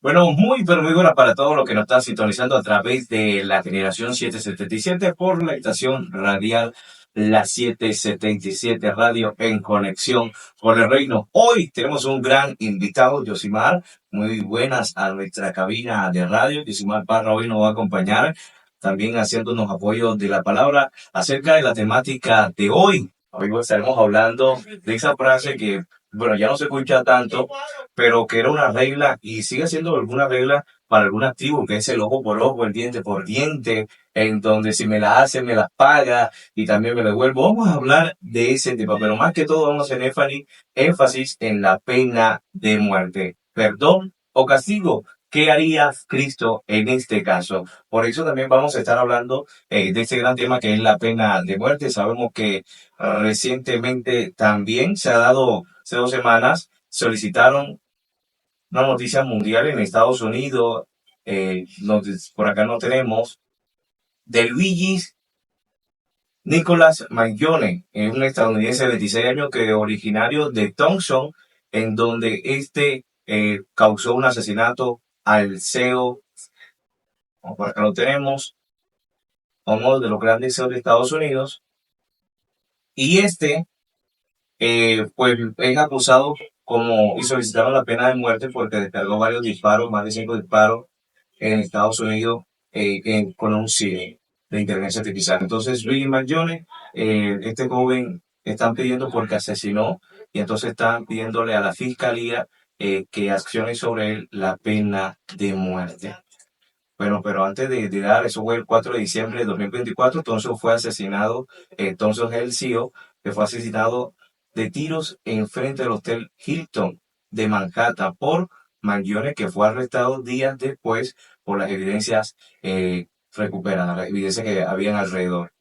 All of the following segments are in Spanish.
Bueno, muy, pero muy buena para todos los que nos están sintonizando a través de la generación 777 por la estación radial La 777 Radio en conexión con el reino. Hoy tenemos un gran invitado, Yosimar. Muy buenas a nuestra cabina de radio. Yosimar Parra hoy nos va a acompañar también haciéndonos apoyo de la palabra acerca de la temática de hoy. Hoy estaremos hablando de esa frase que, bueno, ya no se escucha tanto, pero que era una regla y sigue siendo alguna regla para alguna tribu, que es el ojo por ojo, el diente por diente, en donde si me la hacen, me las paga y también me devuelvo. Vamos a hablar de ese tema, pero más que todo vamos a hacer énfasis en la pena de muerte. Perdón o castigo. ¿Qué haría Cristo en este caso? Por eso también vamos a estar hablando de este gran tema que es la pena de muerte. Sabemos que recientemente también se ha dado, hace 2 semanas, solicitaron una noticia mundial en Estados Unidos, por acá no tenemos, de Luigi Nicholas Mangione, es un estadounidense de 26 años que es originario de Thompson, en donde causó un asesinato al CEO, por acá lo tenemos, a uno de los grandes CEOs de Estados Unidos, y pues es acusado como y solicitaron la pena de muerte porque descargó varios disparos, más de 5 disparos en Estados Unidos con un cine de inteligencia artificial. Entonces, Luigi Mangione, este joven, están pidiendo porque asesinó y entonces están pidiéndole a la fiscalía que accione sobre él la pena de muerte. Bueno, pero antes de dar, eso fue el 4 de diciembre de 2024, Thompson fue asesinado, Thompson es el CEO, que fue asesinado de tiros en frente del Hotel Hilton de Manhattan por Mangione, que fue arrestado días después por las evidencias recuperadas, las evidencias que habían alrededor.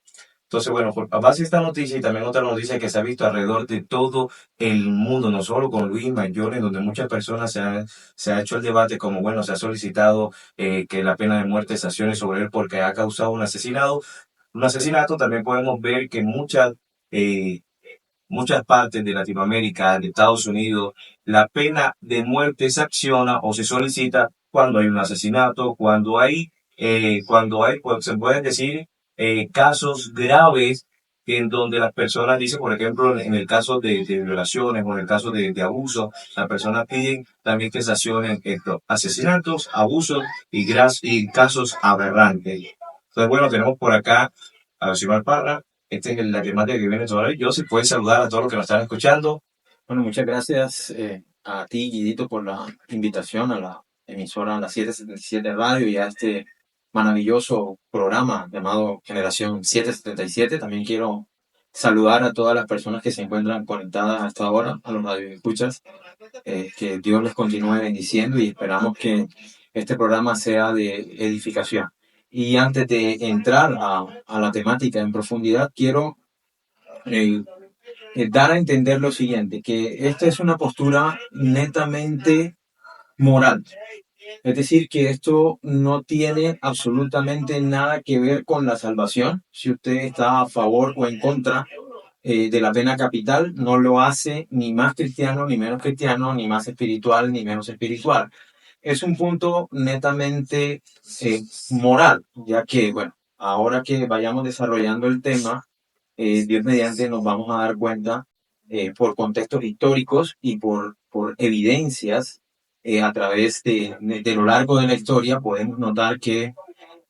Entonces, bueno, por base de esta noticia y también otra noticia que se ha visto alrededor de todo el mundo, no solo con Luis Mayores, donde muchas personas se ha hecho el debate como, bueno, se ha solicitado que la pena de muerte se accione sobre él porque ha causado un asesinato, también podemos ver que eh, muchas partes de Latinoamérica, de Estados Unidos, la pena de muerte se acciona o se solicita cuando hay un asesinato, pues, se pueden decir, casos graves en donde las personas dicen, por ejemplo, en el caso de violaciones o en el caso de abuso, las personas piden también que se accionen estos asesinatos, abusos y casos aberrantes. Entonces, bueno, tenemos por acá a Josimar Parra. Esta es la temática que viene sobre ello. Si puedes saludar a todos los que nos están escuchando. Bueno, muchas gracias a ti, Guidito, por la invitación a la emisora La 777 Radio y a este maravilloso programa llamado Generación 777. También quiero saludar a todas las personas que se encuentran conectadas a esta hora, a los radioescuchas. Que Dios les continúe bendiciendo y esperamos que este programa sea de edificación. Y antes de entrar a la temática en profundidad, quiero eh, dar a entender lo siguiente, que esta es una postura netamente moral. Es decir, que esto no tiene absolutamente nada que ver con la salvación. Si usted está a favor o en contra de la pena capital, no lo hace ni más cristiano, ni menos cristiano, ni más espiritual, ni menos espiritual. Es un punto netamente moral, ya que, bueno, ahora que vayamos desarrollando el tema, Dios mediante nos vamos a dar cuenta por contextos históricos y por evidencias a través de lo largo de la historia, podemos notar que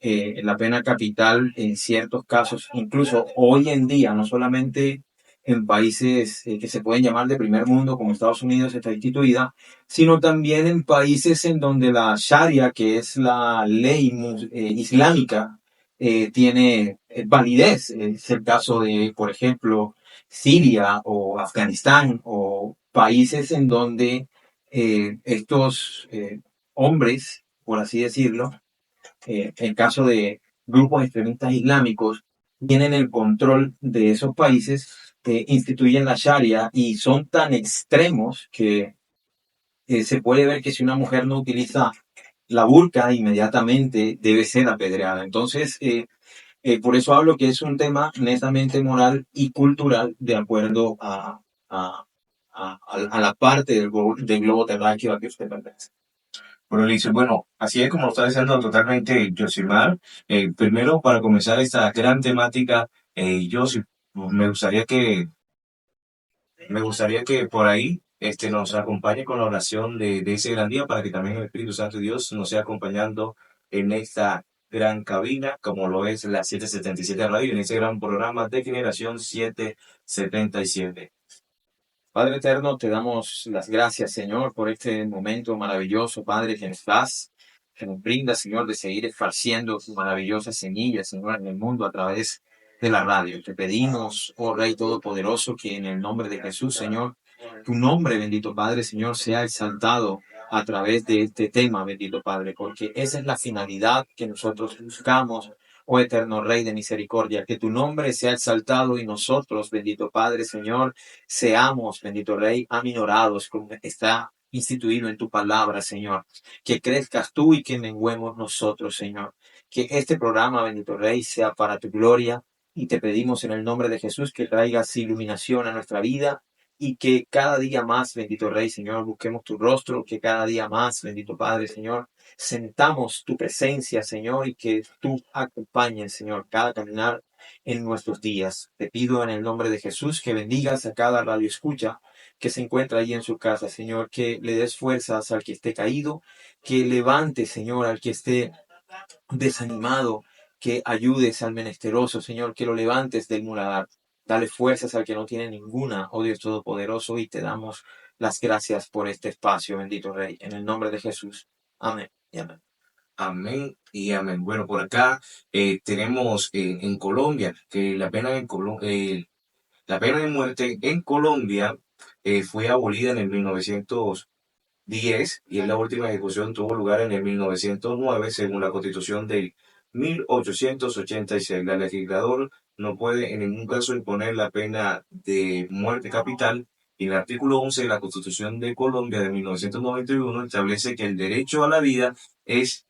la pena capital en ciertos casos, incluso hoy en día, no solamente en países que se pueden llamar de primer mundo, como Estados Unidos está instituida, sino también en países en donde la Sharia, que es la ley islámica, tiene validez. Es el caso de, por ejemplo, Siria o Afganistán o países en donde estos hombres, por así decirlo, en caso de grupos extremistas islámicos, tienen el control de esos países, instituyen la Sharia y son tan extremos que se puede ver que si una mujer no utiliza la burka, inmediatamente debe ser apedreada. Entonces, por eso hablo que es un tema netamente moral y cultural de acuerdo a la parte del globo terráqueo a que usted pertenece. Bueno, Lice, bueno, así es como lo está diciendo totalmente Josimar. Primero, para comenzar esta gran temática, Josy, me gustaría que, me gustaría que por ahí nos acompañe con la oración de ese gran día para que también el Espíritu Santo de Dios nos sea acompañando en esta gran cabina, como lo es la 777 Radio, en ese gran programa de Generación 777. Padre eterno, te damos las gracias, Señor, por este momento maravilloso, Padre, que nos das, que nos brinda, Señor, de seguir esparciendo tus maravillosas semillas, Señor, en el mundo a través de la radio. Te pedimos, oh Rey Todopoderoso, que en el nombre de Jesús, Señor, tu nombre, bendito Padre, Señor, sea exaltado a través de este tema, bendito Padre, porque esa es la finalidad que nosotros buscamos. Oh eterno Rey de misericordia, que tu nombre sea exaltado y nosotros, bendito Padre, Señor, seamos, bendito Rey, aminorados, como está instituido en tu palabra, Señor. Que crezcas tú y que menguemos nosotros, Señor. Que este programa, bendito Rey, sea para tu gloria y te pedimos en el nombre de Jesús que traigas iluminación a nuestra vida y que cada día más, bendito Rey, Señor, busquemos tu rostro, que cada día más, bendito Padre, Señor, sentamos tu presencia, Señor, y que tú acompañes, Señor, cada caminar en nuestros días. Te pido en el nombre de Jesús que bendigas a cada radio escucha que se encuentra allí en su casa, Señor, que le des fuerzas al que esté caído, que levante, Señor, al que esté desanimado, que ayudes al menesteroso, Señor, que lo levantes del muladar. Dale fuerzas al que no tiene ninguna, oh Dios Todopoderoso, y te damos las gracias por este espacio, bendito Rey, en el nombre de Jesús. Amén y amén. Amén y amén. Bueno, por acá tenemos en Colombia que la pena de muerte en Colombia fue abolida en el 1910 y en la última ejecución tuvo lugar en el 1909 según la Constitución de 1886. La legislador no puede en ningún caso imponer la pena de muerte capital y el artículo 11 de la Constitución de Colombia de 1991 establece que el derecho a la vida es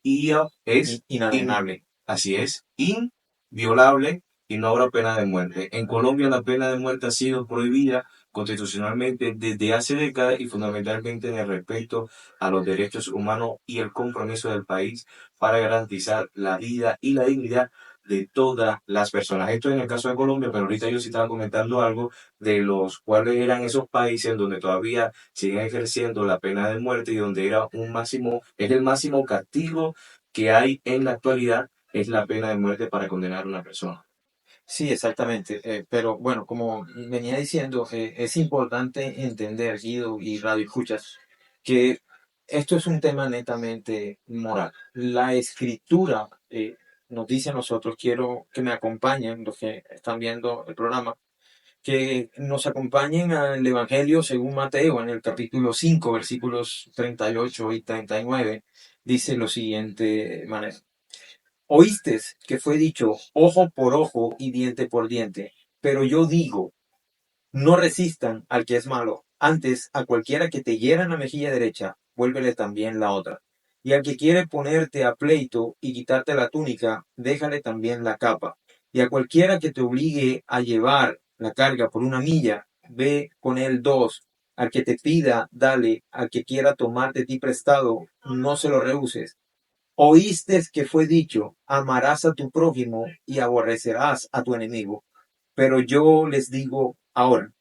Inalienable. así es, inviolable y no habrá pena de muerte. En Colombia la pena de muerte ha sido prohibida constitucionalmente desde hace décadas y fundamentalmente en el respeto a los derechos humanos y el compromiso del país para garantizar la vida y la dignidad de todas las personas. Esto en el caso de Colombia, pero ahorita yo sí estaba comentando algo de los cuales eran esos países donde todavía siguen ejerciendo la pena de muerte y donde era un máximo, es el máximo castigo que hay en la actualidad, es la pena de muerte para condenar a una persona. Sí, exactamente. Pero bueno, como venía diciendo, es importante entender, Guido y Radio Escuchas, que esto es un tema netamente moral. La escritura nos dice a nosotros, quiero que me acompañen, los que están viendo el programa, que nos acompañen al Evangelio según Mateo en el capítulo 5 versículos 38 y 39. Dice lo siguiente manera. Oístes que fue dicho ojo por ojo y diente por diente, pero yo digo, no resistan al que es malo, antes a cualquiera que te hiera en la mejilla derecha, vuélvele también la otra. Y al que quiere ponerte a pleito y quitarte la túnica, déjale también la capa. Y a cualquiera que te obligue a llevar la carga por una milla, ve con él dos. Al que te pida, dale. Al que quiera tomar de ti prestado, no se lo rehuses. Oíste que fue dicho, amarás a tu prójimo y aborrecerás a tu enemigo. Pero yo les digo ahora,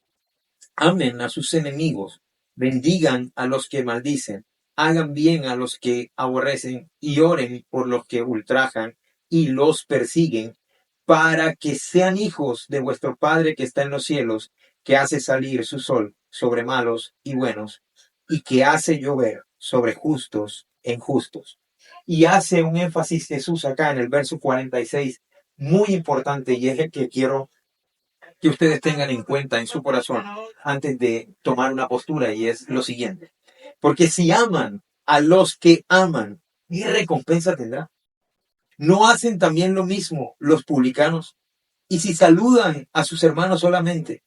amen a sus enemigos, bendigan a los que maldicen, hagan bien a los que aborrecen y oren por los que ultrajan y los persiguen, para que sean hijos de vuestro Padre que está en los cielos, que hace salir su sol sobre malos y buenos, y que hace llover sobre justos e injustos. Y hace un énfasis Jesús acá en el verso 46, muy importante, y es el que quiero que ustedes tengan en cuenta en su corazón antes de tomar una postura, y es lo siguiente. Porque si aman a los que aman, ¿qué recompensa tendrá? ¿No hacen también lo mismo los publicanos? Y si saludan a sus hermanos solamente,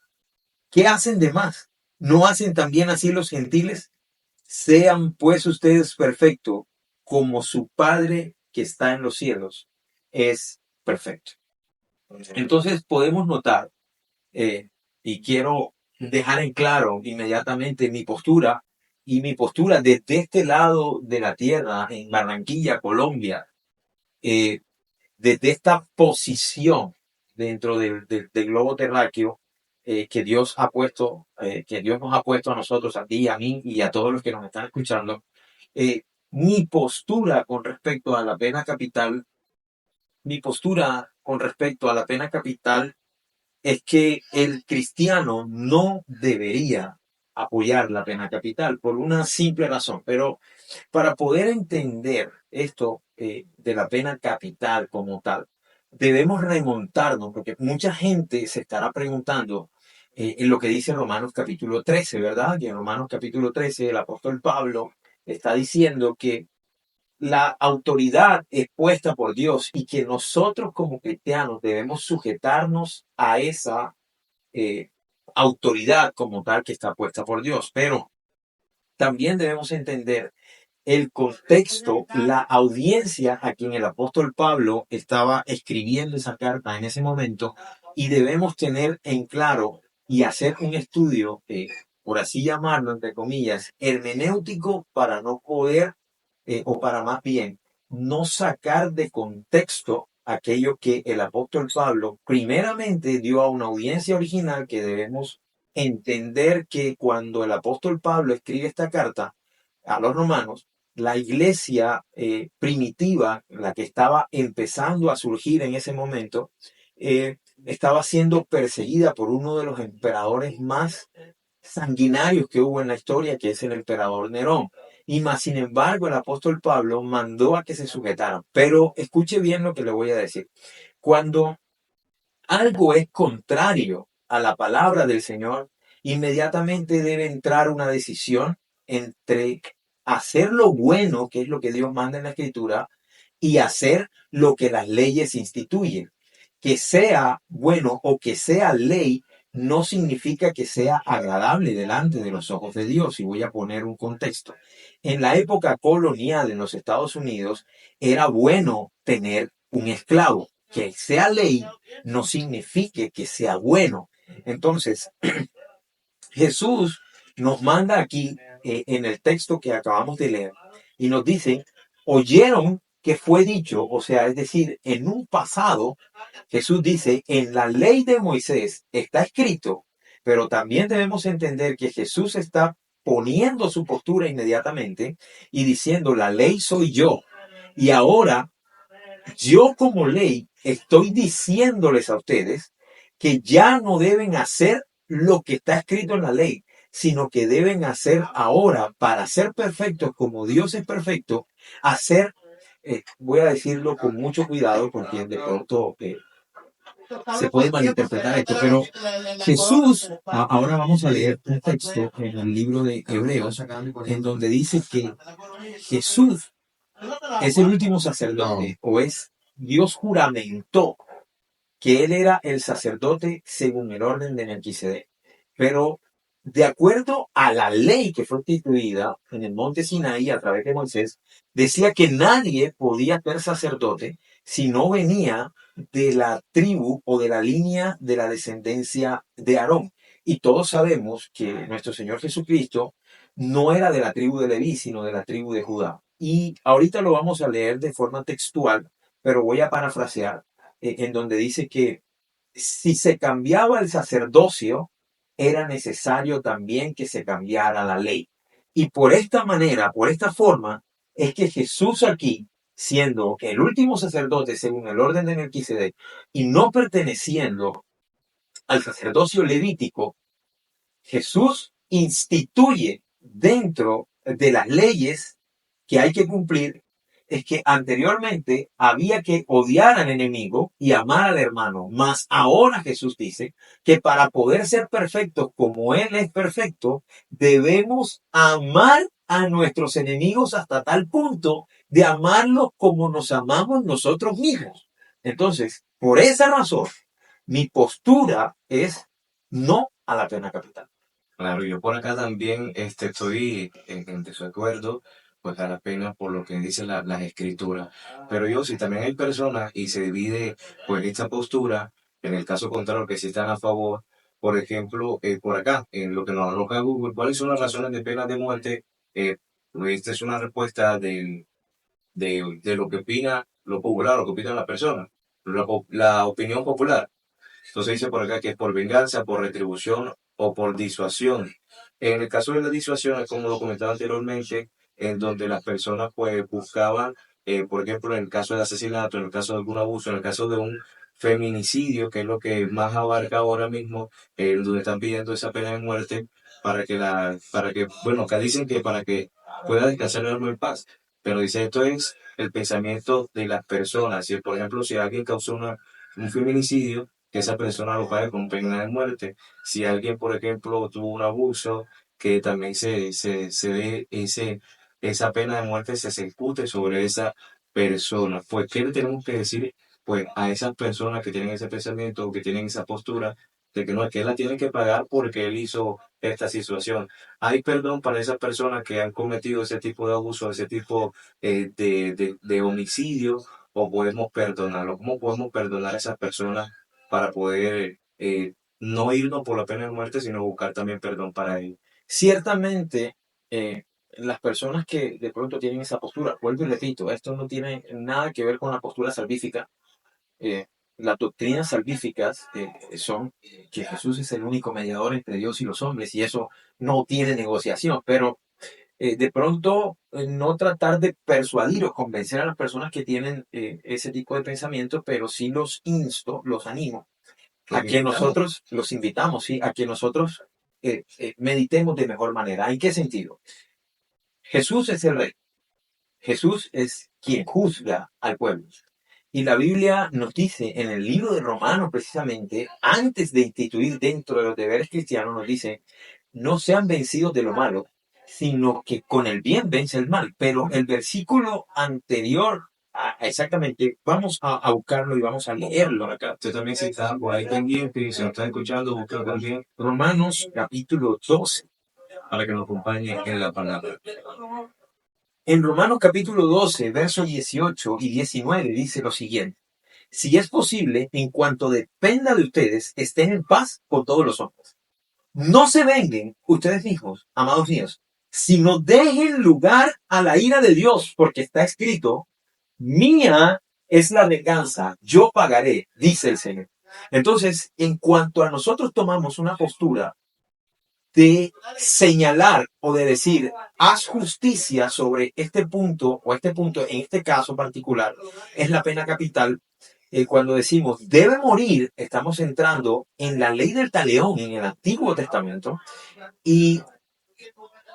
¿qué hacen de más? ¿No hacen también así los gentiles? Sean pues ustedes perfectos, como su Padre que está en los cielos es perfecto. Entonces podemos notar, y quiero dejar en claro inmediatamente mi postura, y mi postura desde este lado de la tierra, en Barranquilla, Colombia, eh, desde esta posición dentro del globo terráqueo que Dios ha puesto, que Dios nos ha puesto a nosotros, a ti, a mí y a todos los que nos están escuchando, eh, mi postura con respecto a la pena capital, mi postura con respecto a la pena capital es que el cristiano no debería apoyar la pena capital por una simple razón. Pero para poder entender esto de la pena capital como tal, debemos remontarnos, porque mucha gente se estará preguntando en lo que dice Romanos capítulo 13, ¿verdad? Que en Romanos capítulo 13 el apóstol Pablo está diciendo que la autoridad es puesta por Dios y que nosotros como cristianos debemos sujetarnos a esa eh, autoridad como tal que está puesta por Dios. Pero también debemos entender el contexto, la audiencia a quien el apóstol Pablo estaba escribiendo esa carta en ese momento, y debemos tener en claro y hacer un estudio, por así llamarlo, entre comillas, hermenéutico para no poder, o para más bien, no sacar de contexto aquello que el apóstol Pablo primeramente dio a una audiencia original, que debemos entender que cuando el apóstol Pablo escribe esta carta a los romanos, la iglesia primitiva, la que estaba empezando a surgir en ese momento, estaba siendo perseguida por uno de los emperadores más sanguinarios que hubo en la historia, que es el emperador Nerón. Y más sin embargo, el apóstol Pablo mandó a que se sujetaran. Pero escuche bien lo que le voy a decir. Cuando algo es contrario a la palabra del Señor, inmediatamente debe entrar una decisión entre hacer lo bueno, que es lo que Dios manda en la Escritura, y hacer lo que las leyes instituyen. Que sea bueno o que sea ley no significa que sea agradable delante de los ojos de Dios. Y voy a poner un contexto. En la época colonial en los Estados Unidos era bueno tener un esclavo. Que sea ley no signifique que sea bueno. Entonces, Jesús nos manda aquí en el texto que acabamos de leer y nos dice, oyeron que fue dicho, o sea, es decir, en un pasado, Jesús dice, en la ley de Moisés está escrito, pero también debemos entender que Jesús está poniendo su postura inmediatamente y diciendo, la ley soy yo. Y ahora yo como ley estoy diciéndoles a ustedes que ya no deben hacer lo que está escrito en la ley, sino que deben hacer ahora, para ser perfectos como Dios es perfecto, hacer, voy a decirlo con mucho cuidado porque de pronto se puede malinterpretar esto, pero Jesús, ahora vamos a leer un texto en el libro de Hebreos, en donde dice que Jesús es el último sacerdote, o es Dios juramentó que él era el sacerdote según el orden de Melquisedec. Pero de acuerdo a la ley que fue instituida en el monte Sinaí a través de Moisés, decía que nadie podía ser sacerdote si no venía de la tribu o de la línea de la descendencia de Aarón. Y todos sabemos que nuestro Señor Jesucristo no era de la tribu de Leví, sino de la tribu de Judá. Y ahorita lo vamos a leer de forma textual, pero voy a parafrasear en donde dice que si se cambiaba el sacerdocio, era necesario también que se cambiara la ley. Y por esta manera, por esta forma, es que Jesús aquí, siendo el último sacerdote según el orden de Melquisedec y no perteneciendo al sacerdocio levítico, Jesús instituye dentro de las leyes que hay que cumplir, es que anteriormente había que odiar al enemigo y amar al hermano, mas ahora Jesús dice que para poder ser perfectos como Él es perfecto, debemos amar a nuestros enemigos hasta tal punto de amarlos como nos amamos nosotros mismos. Entonces, por esa razón, mi postura es no a la pena capital. Claro, yo por acá también estoy en desacuerdo, pues a la pena por lo que dicen las escrituras. Pero yo, si también hay personas y se divide pues esta postura, en el caso contrario que sí están a favor, por ejemplo, por acá, en lo que nos arroja Google, ¿cuáles son las razones de pena de muerte esta es una respuesta de lo que opina lo popular, lo que opina la persona, la opinión popular. Entonces dice por acá que es por venganza, por retribución o por disuasión. En el caso de la disuasión es como lo comentaba anteriormente, en donde las personas pues buscaban, por ejemplo, en el caso del asesinato, en el caso de algún abuso, en el caso de un feminicidio, que es lo que más abarca ahora mismo, donde están pidiendo esa pena de muerte bueno, acá dicen que para que pueda descansar el alma en paz. Pero dice, esto es el pensamiento de las personas. Si, por ejemplo, si alguien causó un feminicidio, que esa persona lo pague con pena de muerte. Si alguien, por ejemplo, tuvo un abuso, que también se dé esa pena de muerte, se ejecute sobre esa persona. Pues, ¿qué le tenemos que decir pues, a esas personas que tienen ese pensamiento, que tienen esa postura, de que no, es que él la tiene que pagar porque él hizo esta situación? ¿Hay perdón para esas personas que han cometido ese tipo de abuso, ese tipo de homicidio? ¿O podemos perdonarlo? ¿Cómo podemos perdonar a esas personas para poder no irnos por la pena de muerte, sino buscar también perdón para ellos? Ciertamente, eh, las personas que de pronto tienen esa postura, vuelvo y repito, esto no tiene nada que ver con la postura salvífica. eh, las doctrinas salvíficas son que Jesús es el único mediador entre Dios y los hombres y eso no tiene negociación, pero de pronto no tratar de persuadir o convencer a las personas que tienen ese tipo de pensamiento, pero sí los insto, los animo Los a que invitamos. nosotros los invitamos, ¿sí? A que nosotros meditemos de mejor manera. ¿En qué sentido? Jesús es el rey. Jesús es quien juzga al pueblo. Y la Biblia nos dice en el libro de Romanos, precisamente, antes de instituir dentro de los deberes cristianos, nos dice, no sean vencidos de lo malo, sino que con el bien vence el mal. Pero el versículo anterior, exactamente, vamos a buscarlo y vamos a leerlo acá. Usted también se está por ahí pendiente y se nos está escuchando, busca también Romanos capítulo 12. para que nos acompañe en la palabra. En Romanos capítulo 12, versos 18 y 19 dice lo siguiente. Si es posible, en cuanto dependa de ustedes, estén en paz con todos los hombres. No se vengan ustedes mismos, amados míos, sino dejen lugar a la ira de Dios, porque está escrito, mía es la venganza, yo pagaré, dice el Señor. Entonces, en cuanto a nosotros tomamos una postura de señalar o de decir, haz justicia sobre este punto o este punto, en este caso particular, es la pena capital. Cuando decimos debe morir, estamos entrando en la ley del talión en el Antiguo Testamento y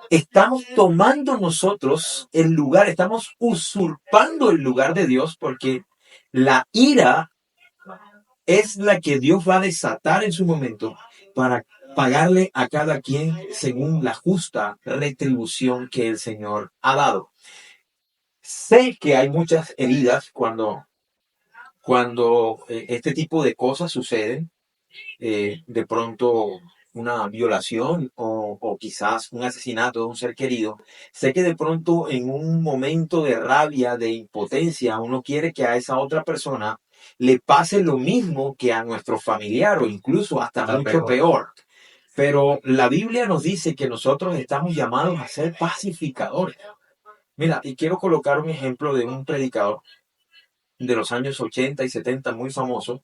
estamos tomando nosotros el lugar, estamos usurpando el lugar de Dios porque la ira es la que Dios va a desatar en su momento para pagarle a cada quien según la justa retribución que el Señor ha dado. Sé que hay muchas heridas cuando este tipo de cosas suceden, de pronto una violación o quizás un asesinato de un ser querido. Sé que de pronto en un momento de rabia, de impotencia, uno quiere que a esa otra persona le pase lo mismo que a nuestro familiar o incluso hasta mucho peor. Pero la Biblia nos dice que nosotros estamos llamados a ser pacificadores. Mira, y quiero colocar un ejemplo de un predicador de los años 80 y 70 muy famoso,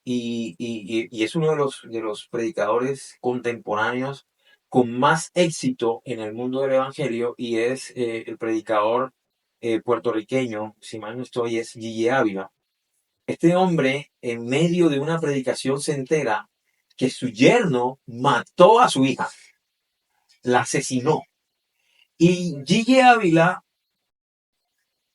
y es uno de los predicadores contemporáneos con más éxito en el mundo del Evangelio, y es el predicador puertorriqueño, si mal no estoy, es Gigi Ávila. Este hombre, en medio de una predicación, se entera que su yerno mató a su hija, la asesinó. Y Gigi Ávila,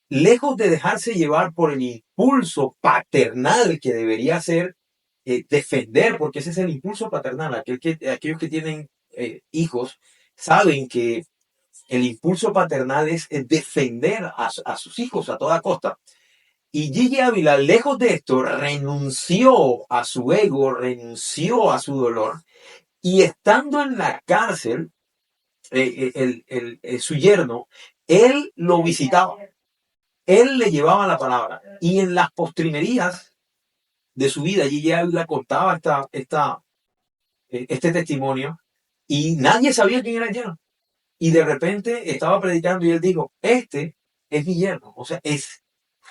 lejos de dejarse llevar por el impulso paternal que debería ser defender, porque ese es el impulso paternal, aquellos que tienen hijos saben que el impulso paternal es defender a sus hijos a toda costa. Y Gigi Ávila, lejos de esto, renunció a su ego, renunció a su dolor, y estando en la cárcel, su yerno, él lo visitaba. Él le llevaba la palabra. Y en las postrimerías de su vida, Gigi Ávila contaba este testimonio y nadie sabía quién era el yerno. Y de repente estaba predicando y él dijo, este es mi yerno. O sea,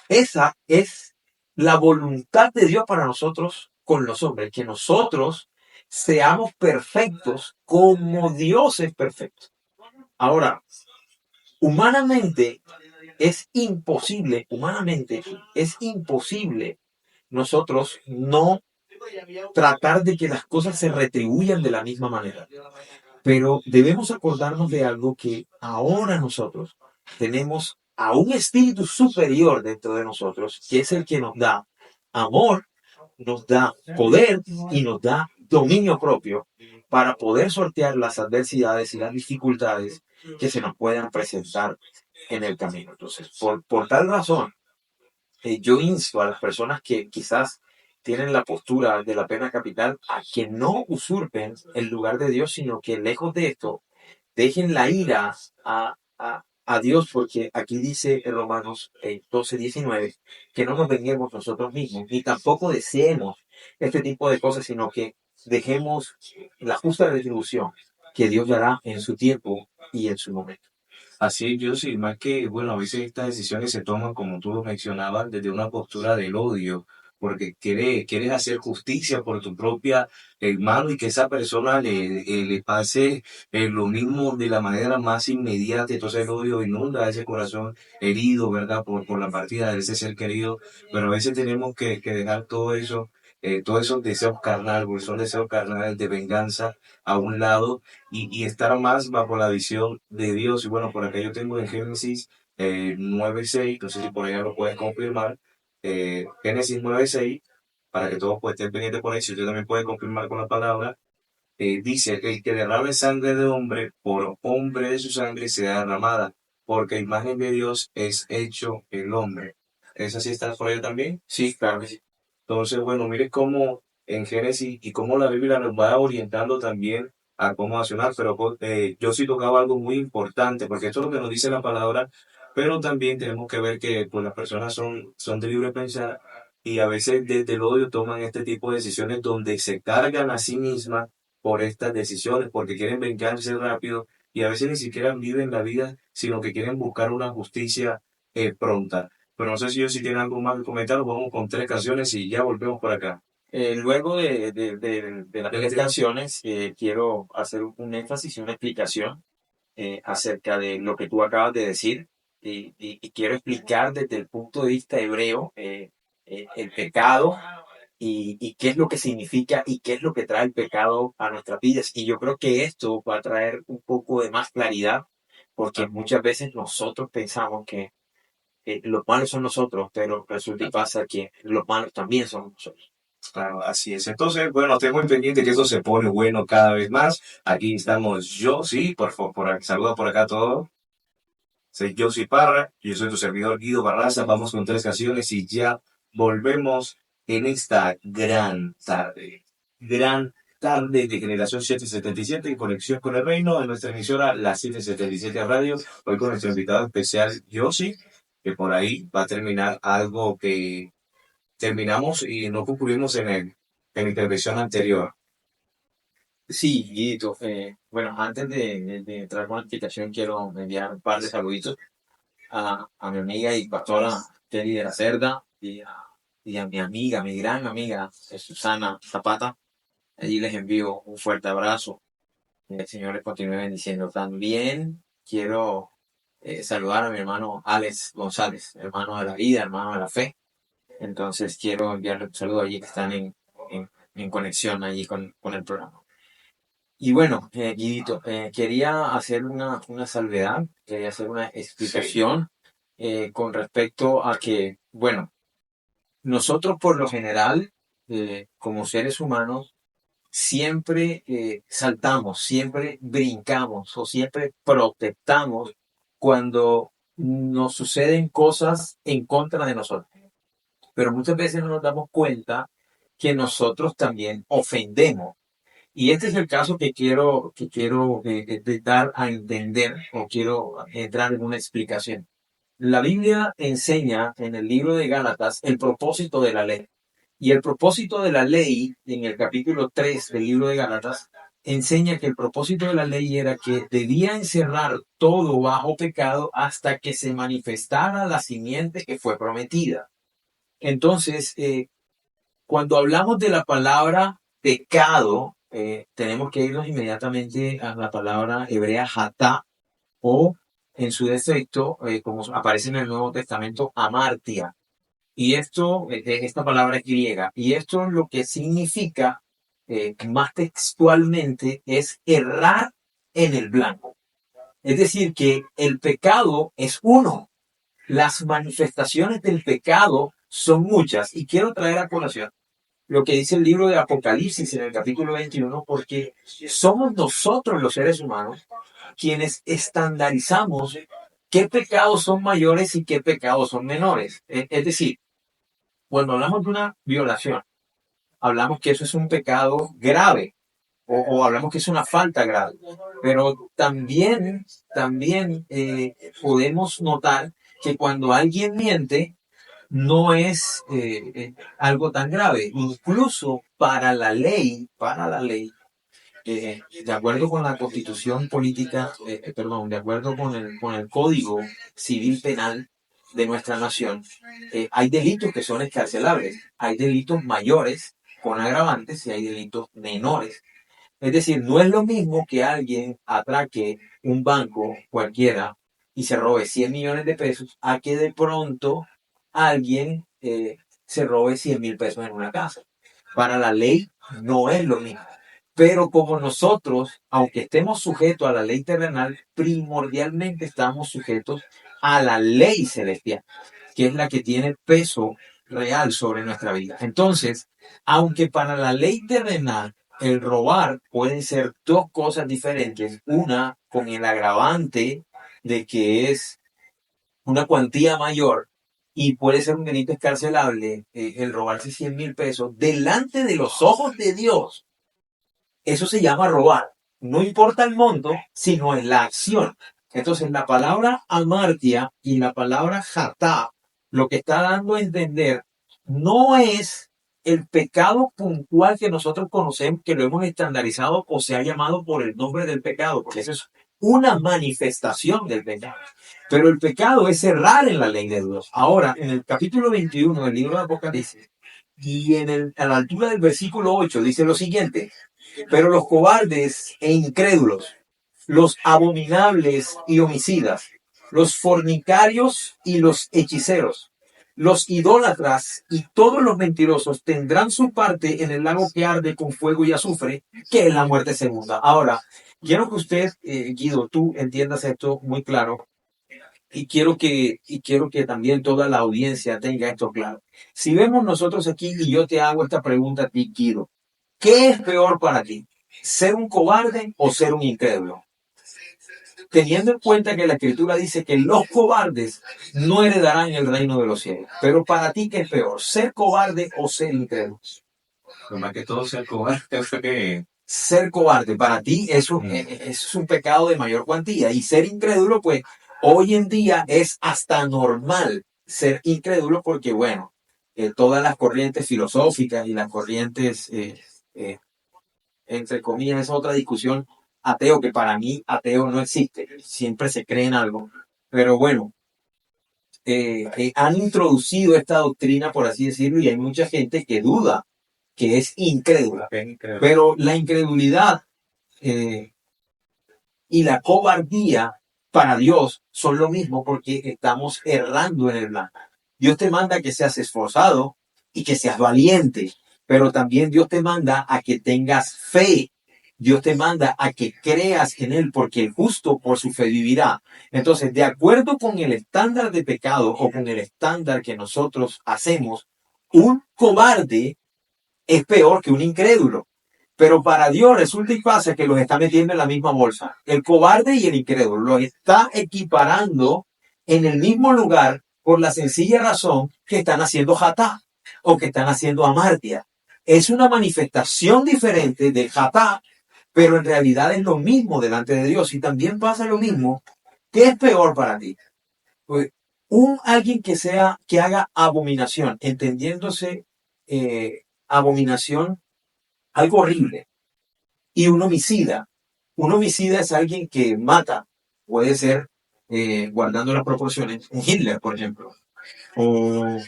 esa es la voluntad de Dios para nosotros con los hombres, que nosotros seamos perfectos como Dios es perfecto. Ahora, humanamente es imposible nosotros no tratar de que las cosas se retribuyan de la misma manera. Pero debemos acordarnos de algo, que ahora nosotros tenemos a un espíritu superior dentro de nosotros, que es el que nos da amor, nos da poder y nos da dominio propio para poder sortear las adversidades y las dificultades que se nos puedan presentar en el camino. Entonces, por tal razón, yo insto a las personas que quizás tienen la postura de la pena capital a que no usurpen el lugar de Dios, sino que lejos de esto dejen la ira a Dios, porque aquí dice en Romanos 12:19 que no nos venguemos nosotros mismos, ni tampoco deseemos este tipo de cosas, sino que dejemos la justa retribución que Dios dará en su tiempo y en su momento. Así yo sí, más que, bueno, a veces estas decisiones se toman, como tú lo mencionabas, desde una postura del odio, porque quieres hacer justicia por tu propia mano y que esa persona le pase lo mismo de la manera más inmediata. Entonces el odio inunda ese corazón herido, ¿verdad? Por la partida de ese ser querido. Pero a veces tenemos que dejar todo eso, todos esos deseos carnales, porque son deseos carnales de venganza a un lado y estar más bajo la visión de Dios. Y bueno, por acá yo tengo en Génesis 9:6, no sé si por allá lo puedes confirmar, Génesis 9:6, para que todos pues, estén pendientes por ahí, si usted también puede confirmar con la palabra, dice, el que derrame sangre de hombre, por hombre de su sangre será derramada, porque imagen de Dios es hecho el hombre. ¿Es así? ¿Está por allá también? Sí, claro que sí. Entonces, bueno, mire cómo en Génesis y cómo la Biblia nos va orientando también a cómo accionar, pero yo sí tocaba algo muy importante, porque esto es lo que nos dice la palabra, pero también tenemos que ver que pues, las personas son de libre pensar y a veces desde el odio toman este tipo de decisiones donde se cargan a sí mismas por estas decisiones, porque quieren vengarse rápido y a veces ni siquiera viven la vida, sino que quieren buscar una justicia pronta. Pero no sé si yo si tiene algo más que comentar, vamos con tres canciones y ya volvemos por acá. Luego de las tres canciones, quiero hacer un énfasis y una explicación acerca de lo que tú acabas de decir, y quiero explicar desde el punto de vista hebreo el pecado y qué es lo que significa y qué es lo que trae el pecado a nuestras vidas. Y yo creo que esto va a traer un poco de más claridad, porque muchas veces nosotros pensamos que los malos son nosotros, pero resulta y pasa que los malos también somos nosotros. Claro, así es. Entonces, bueno, tengo en pendiente que esto se pone bueno cada vez más. Aquí estamos yo, sí, por favor, saluda por acá a todos. Soy Josie Parra, yo soy tu servidor Guido Barraza. Vamos con tres canciones y ya volvemos en esta gran tarde. Gran tarde de Generación 777 en conexión con el reino de nuestra emisora, la 777 Radio. Hoy con nuestro invitado especial, Josie, que por ahí va a terminar algo que terminamos y no concluimos en la intervención anterior. Sí, Guidito. Bueno, antes de entrar con la explicación, quiero enviar un par de saluditos a mi amiga y pastora Kelly de la Cerda y a mi amiga, mi gran amiga Susana Zapata. Allí les envío un fuerte abrazo. El Señor les continúe bendiciendo. También quiero saludar a mi hermano Alex González, hermano de la vida, hermano de la fe. Entonces quiero enviarle un saludo allí que están en conexión allí con el programa. Y bueno, Guidito, quería hacer una salvedad, quería hacer una Sí. explicación con respecto a que, bueno, nosotros por lo general, como seres humanos, siempre saltamos, siempre brincamos o siempre protestamos cuando nos suceden cosas en contra de nosotros. Pero muchas veces no nos damos cuenta que nosotros también ofendemos. Y este es el caso que quiero dar a entender, o quiero entrar en una explicación. La Biblia enseña en el libro de Gálatas el propósito de la ley. Y el propósito de la ley, en el capítulo 3 del libro de Gálatas, enseña que el propósito de la ley era que debía encerrar todo bajo pecado hasta que se manifestara la simiente que fue prometida. Entonces, cuando hablamos de la palabra pecado, tenemos que irnos inmediatamente a la palabra hebrea hatá, o en su defecto, como aparece en el Nuevo Testamento, amartia. Y esto, esta palabra es griega, y esto lo que significa más textualmente es errar en el blanco. Es decir, que el pecado es uno. Las manifestaciones del pecado son muchas. Y quiero traer a colación lo que dice el libro de Apocalipsis en el capítulo 21, porque somos nosotros los seres humanos quienes estandarizamos qué pecados son mayores y qué pecados son menores. Es decir, cuando hablamos de una violación, hablamos que eso es un pecado grave o hablamos que es una falta grave. Pero también podemos notar que cuando alguien miente, no es algo tan grave. Incluso de acuerdo con la Constitución política, perdón, de acuerdo con el Código Civil Penal de nuestra nación, hay delitos que son excarcelables. Hay delitos mayores con agravantes y hay delitos menores. Es decir, no es lo mismo que alguien atraque un banco cualquiera y se robe 100 millones de pesos a que de pronto alguien se robe 100.000 pesos en una casa. Para la ley no es lo mismo. Pero como nosotros, aunque estemos sujetos a la ley terrenal, primordialmente estamos sujetos a la ley celestial, que es la que tiene peso real sobre nuestra vida. Entonces, aunque para la ley terrenal el robar pueden ser dos cosas diferentes, una con el agravante de que es una cuantía mayor y puede ser un delito escarcelable, el robarse 100.000 pesos delante de los ojos de Dios. Eso se llama robar. No importa el monto, sino en la acción. Entonces, la palabra amartia y la palabra hatá, lo que está dando a entender, no es el pecado puntual que nosotros conocemos, que lo hemos estandarizado o se ha llamado por el nombre del pecado, porque eso es una manifestación del pecado. Pero el pecado es errar en la ley de Dios. Ahora, en el capítulo 21 del libro de Apocalipsis, y a la altura del versículo 8, dice lo siguiente: pero los cobardes e incrédulos, los abominables y homicidas, los fornicarios y los hechiceros, los idólatras y todos los mentirosos tendrán su parte en el lago que arde con fuego y azufre, que es la muerte segunda. Ahora, quiero que usted, Guido, tú entiendas esto muy claro. Y quiero que también toda la audiencia tenga esto claro. Si vemos nosotros aquí, y yo te hago esta pregunta a ti, Guido, ¿qué es peor para ti? ¿Ser un cobarde o ser un incrédulo? Teniendo en cuenta que la Escritura dice que los cobardes no heredarán el reino de los cielos. Pero para ti, ¿qué es peor? ¿Ser cobarde o ser incrédulo? Lo más que todo ser cobarde, fue que Ser cobarde, para ti es un pecado de mayor cuantía. Y ser incrédulo, pues hoy en día es hasta normal ser incrédulo porque, bueno, todas las corrientes filosóficas y las corrientes eh, entre comillas, es otra discusión, ateo, que para mí ateo no existe, siempre se cree en algo. Pero bueno, han introducido esta doctrina, por así decirlo, y hay mucha gente que duda, que es incrédula. Pero la incredulidad y la cobardía para Dios son lo mismo, porque estamos errando en el blanco. Dios te manda que seas esforzado y que seas valiente, pero también Dios te manda a que tengas fe. Dios te manda a que creas en Él, porque el justo por su fe vivirá. Entonces, de acuerdo con el estándar de pecado o con el estándar que nosotros hacemos, un cobarde es peor que un incrédulo. Pero para Dios resulta y pasa que los está metiendo en la misma bolsa. El cobarde y el incrédulo los está equiparando en el mismo lugar por la sencilla razón que están haciendo hatá o que están haciendo amartia. Es una manifestación diferente de hatá, pero en realidad es lo mismo delante de Dios. Y también pasa lo mismo. ¿Qué es peor para ti? Pues, alguien que haga abominación, entendiéndose abominación, algo horrible. y un homicida. Un homicida es alguien que mata. Puede ser, guardando las proporciones, un Hitler, por ejemplo. O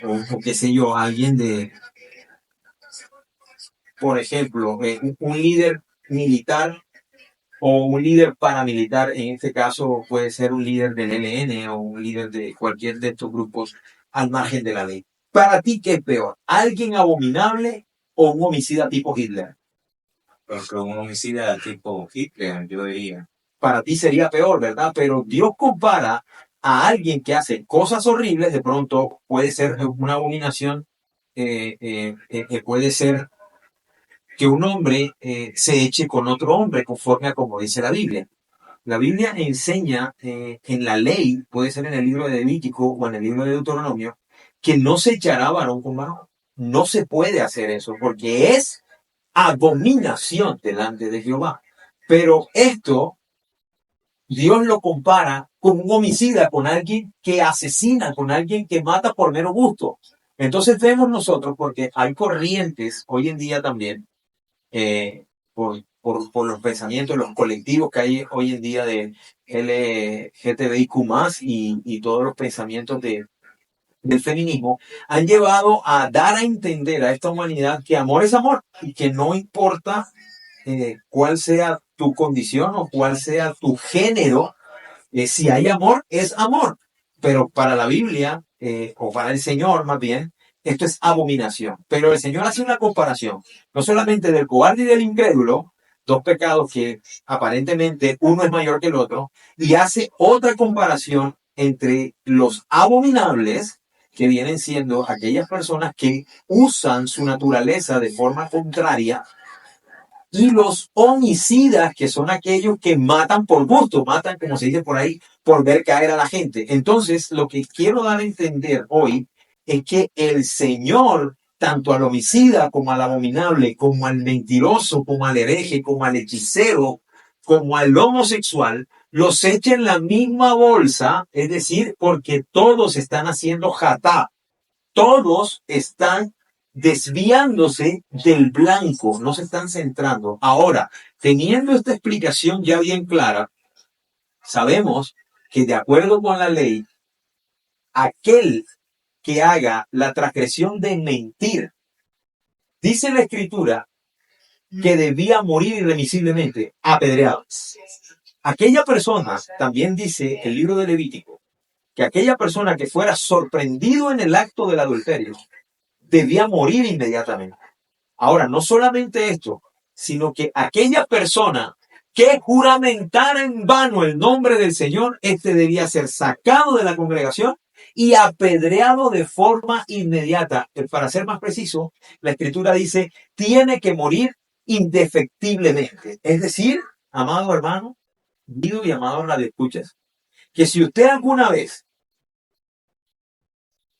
qué sé yo, alguien de, por ejemplo, un líder militar o un líder paramilitar. En este caso puede ser un líder del ELN o un líder de cualquier de estos grupos al margen de la ley. Para ti, ¿qué es peor? ¿Alguien abominable o un homicida tipo Hitler? Porque un homicida tipo Hitler, yo diría. Para ti sería peor, ¿verdad? Pero Dios compara a alguien que hace cosas horribles, de pronto puede ser una abominación, puede ser que un hombre se eche con otro hombre, conforme a como dice la Biblia. La Biblia enseña en la ley, puede ser en el libro de Levítico o en el libro de Deuteronomio, que no se echará varón con varón. No se puede hacer eso porque es abominación delante de Jehová. Pero esto Dios lo compara con un homicida, con alguien que asesina, con alguien que mata por mero gusto. Entonces vemos nosotros, porque hay corrientes hoy en día también, por los pensamientos, los colectivos que hay hoy en día de LGTBIQ+, y todos los pensamientos del feminismo, han llevado a dar a entender a esta humanidad que amor es amor y que no importa cuál sea tu condición o cuál sea tu género, si hay amor, es amor. Pero para la Biblia, o para el Señor más bien, esto es abominación. Pero el Señor hace una comparación, no solamente del cobarde y del incrédulo, dos pecados que aparentemente uno es mayor que el otro, y hace otra comparación entre los abominables, que vienen siendo aquellas personas que usan su naturaleza de forma contraria, y los homicidas, que son aquellos que matan por gusto, matan, como se dice por ahí, por ver caer a la gente. Entonces, lo que quiero dar a entender hoy es que el Señor, tanto al homicida como al abominable, como al mentiroso, como al hereje, como al hechicero, como al homosexual, los echa en la misma bolsa, es decir, porque todos están haciendo jatá, todos están desviándose del blanco, no se están centrando. Ahora, teniendo esta explicación ya bien clara, sabemos que de acuerdo con la ley, aquel que haga la transgresión de mentir, dice la Escritura que debía morir irremisiblemente, apedreado. Aquella persona, también dice el libro de Levítico, que aquella persona que fuera sorprendido en el acto del adulterio, debía morir inmediatamente. Ahora, no solamente esto, sino que aquella persona que juramentara en vano el nombre del Señor, este debía ser sacado de la congregación y apedreado de forma inmediata. Para ser más preciso, la Escritura dice, tiene que morir indefectiblemente. Es decir, amado hermano, digo y amado radioescuchas, que si usted alguna vez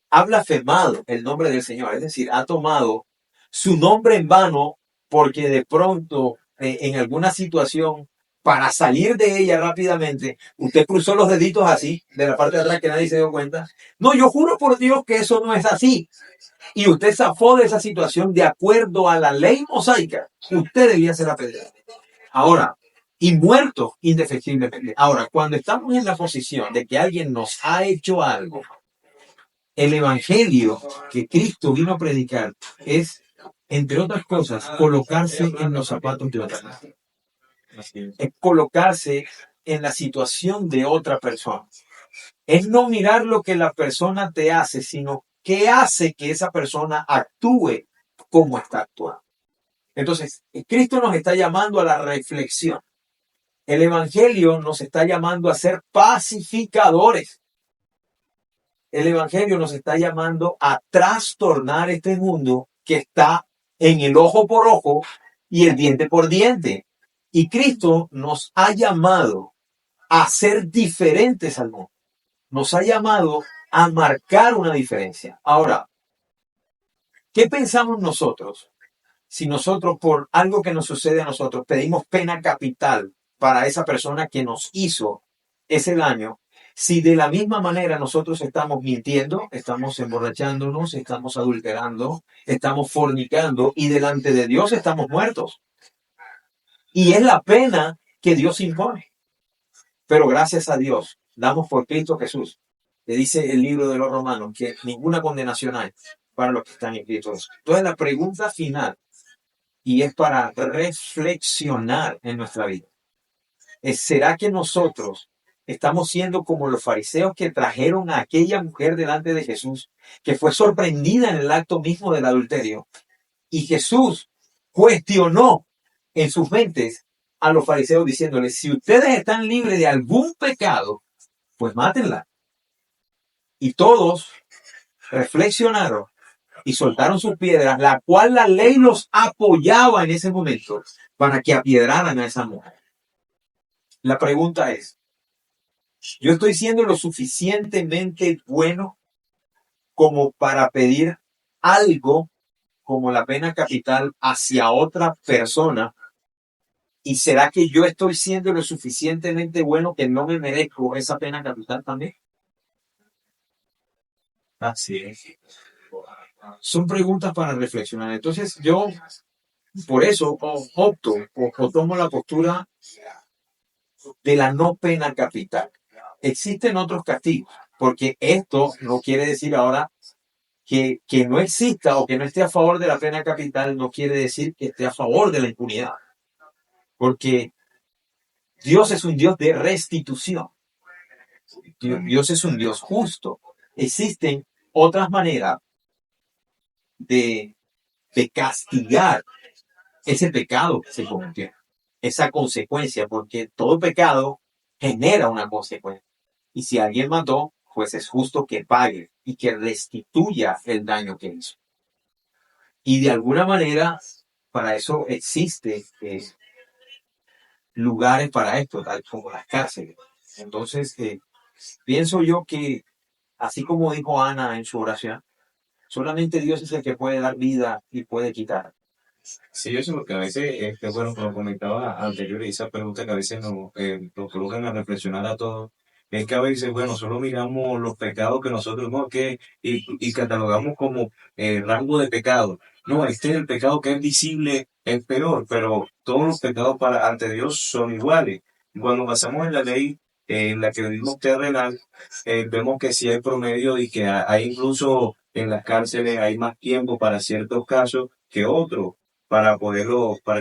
ha blasfemado el nombre del Señor, es decir, ha tomado su nombre en vano porque de pronto en alguna situación, para salir de ella rápidamente, usted cruzó los deditos así, de la parte de atrás que nadie se dio cuenta. No, yo juro por Dios que eso no es así. Y usted zafó de esa situación de acuerdo a la ley mosaica. Usted debía ser apedreado. Ahora, y muerto indefectiblemente. Ahora, cuando estamos en la posición de que alguien nos ha hecho algo, el evangelio que Cristo vino a predicar es, entre otras cosas, colocarse en los zapatos de otra. Es colocarse en la situación de otra persona. Es no mirar lo que la persona te hace, sino qué hace que esa persona actúe como está actuando. Entonces, Cristo nos está llamando a la reflexión. El evangelio nos está llamando a ser pacificadores. El evangelio nos está llamando a trastornar este mundo que está en el ojo por ojo y el diente por diente. Y Cristo nos ha llamado a ser diferentes al mundo. Nos ha llamado a marcar una diferencia. Ahora, ¿qué pensamos nosotros si nosotros, por algo que nos sucede a nosotros, pedimos pena capital para esa persona que nos hizo ese daño? Si de la misma manera nosotros estamos mintiendo, estamos emborrachándonos, estamos adulterando, estamos fornicando y delante de Dios estamos muertos. Y es la pena que Dios impone. Pero gracias a Dios, damos por Cristo Jesús. Le dice el libro de los Romanos que ninguna condenación hay para los que están en Cristo Jesús. Entonces la pregunta final, y es para reflexionar en nuestra vida, es: ¿será que nosotros estamos siendo como los fariseos que trajeron a aquella mujer delante de Jesús, que fue sorprendida en el acto mismo del adulterio? Y Jesús cuestionó en sus mentes a los fariseos diciéndoles: si ustedes están libres de algún pecado, pues mátenla. Y todos reflexionaron y soltaron sus piedras, la cual la ley los apoyaba en ese momento para que apiedraran a esa mujer. La pregunta es: ¿yo estoy siendo lo suficientemente bueno como para pedir algo como la pena capital hacia otra persona? ¿Y será que yo estoy siendo lo suficientemente bueno que no me merezco esa pena capital también? Así es. Son preguntas para reflexionar. Entonces yo por eso opto o tomo la postura de la no pena capital. Existen otros castigos, porque esto no quiere decir ahora que no exista o que no esté a favor de la pena capital, no quiere decir que esté a favor de la impunidad, porque Dios es un Dios de restitución. Dios es un Dios justo. Existen otras maneras de, de castigar ese pecado que se cometió, esa consecuencia, porque todo pecado genera una consecuencia. Y si alguien mató, pues es justo que pague y que restituya el daño que hizo. Y de alguna manera, para eso existe lugares para esto, tal como las cárceles. Entonces, pienso yo que, así como dijo Ana en su oración, solamente Dios es el que puede dar vida y puede quitar. Sí, eso es lo que a veces, bueno, como comentaba anterior, esa pregunta que a veces nos colocan a reflexionar a todos, es que a veces, bueno, solo miramos los pecados que nosotros, no, y catalogamos como rango de pecado. No, este es el pecado que es visible, es peor, pero todos los pecados ante Dios son iguales. Cuando basamos en la ley, en la que vivimos terrenal, vemos que sí hay promedio y que hay incluso en las cárceles hay más tiempo para ciertos casos que otros para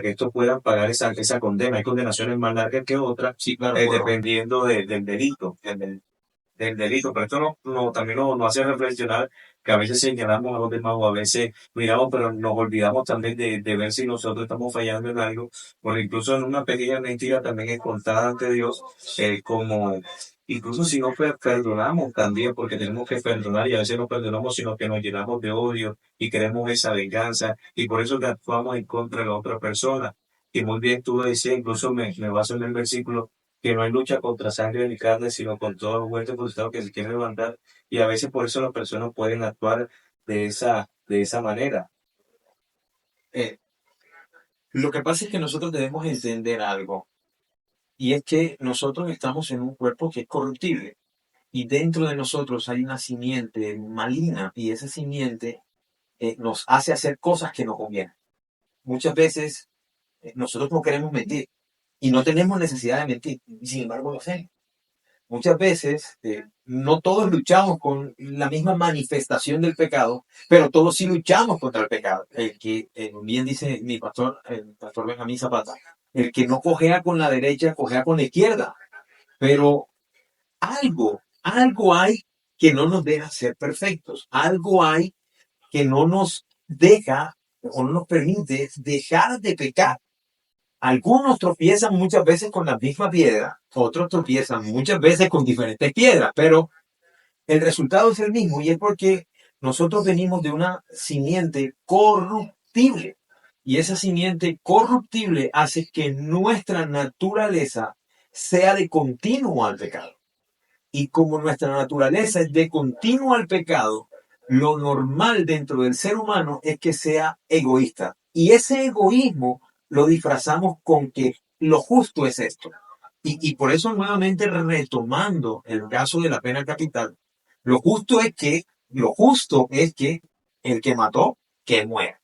que estos puedan pagar esa condena. Hay condenaciones más largas que otras, Sí, claro, dependiendo del delito, del delito. Pero esto también nos hace reflexionar que a veces señalamos a los demás o a veces miramos, pero nos olvidamos también de ver si nosotros estamos fallando en algo, porque incluso en una pequeña mentira también es contada ante Dios, como incluso si no perdonamos también, porque tenemos que perdonar y a veces no perdonamos, sino que nos llenamos de odio y queremos esa venganza y por eso que actuamos en contra de la otra persona. Y muy bien tú lo decías, incluso me baso en el versículo que no hay lucha contra sangre ni carne, sino con todo huerto cruzado que se quiere levantar. Y a veces por eso las personas pueden actuar de esa manera. Eh, lo que pasa es que nosotros debemos entender algo, y es que nosotros estamos en un cuerpo que es corruptible, y dentro de nosotros hay una simiente maligna, y esa simiente nos hace hacer cosas que no convienen. Muchas veces nosotros no queremos mentir, y no tenemos necesidad de mentir, y sin embargo lo hacemos. Muchas veces no todos luchamos con la misma manifestación del pecado, pero todos sí luchamos contra el pecado. El que, bien dice mi pastor, el pastor Benjamín Zapata, el que no cojea con la derecha, cojea con la izquierda. Pero algo hay que no nos deja ser perfectos. Algo hay que no nos deja o no nos permite dejar de pecar. Algunos tropiezan muchas veces con la misma piedra, otros tropiezan muchas veces con diferentes piedras, pero el resultado es el mismo y es porque nosotros venimos de una simiente corruptible y esa simiente corruptible hace que nuestra naturaleza sea de continuo al pecado. Y como nuestra naturaleza es de continuo al pecado, lo normal dentro del ser humano es que sea egoísta. Y ese egoísmo lo disfrazamos con que lo justo es esto. Y por eso nuevamente retomando el caso de la pena capital, lo justo es que el que mató, que muera.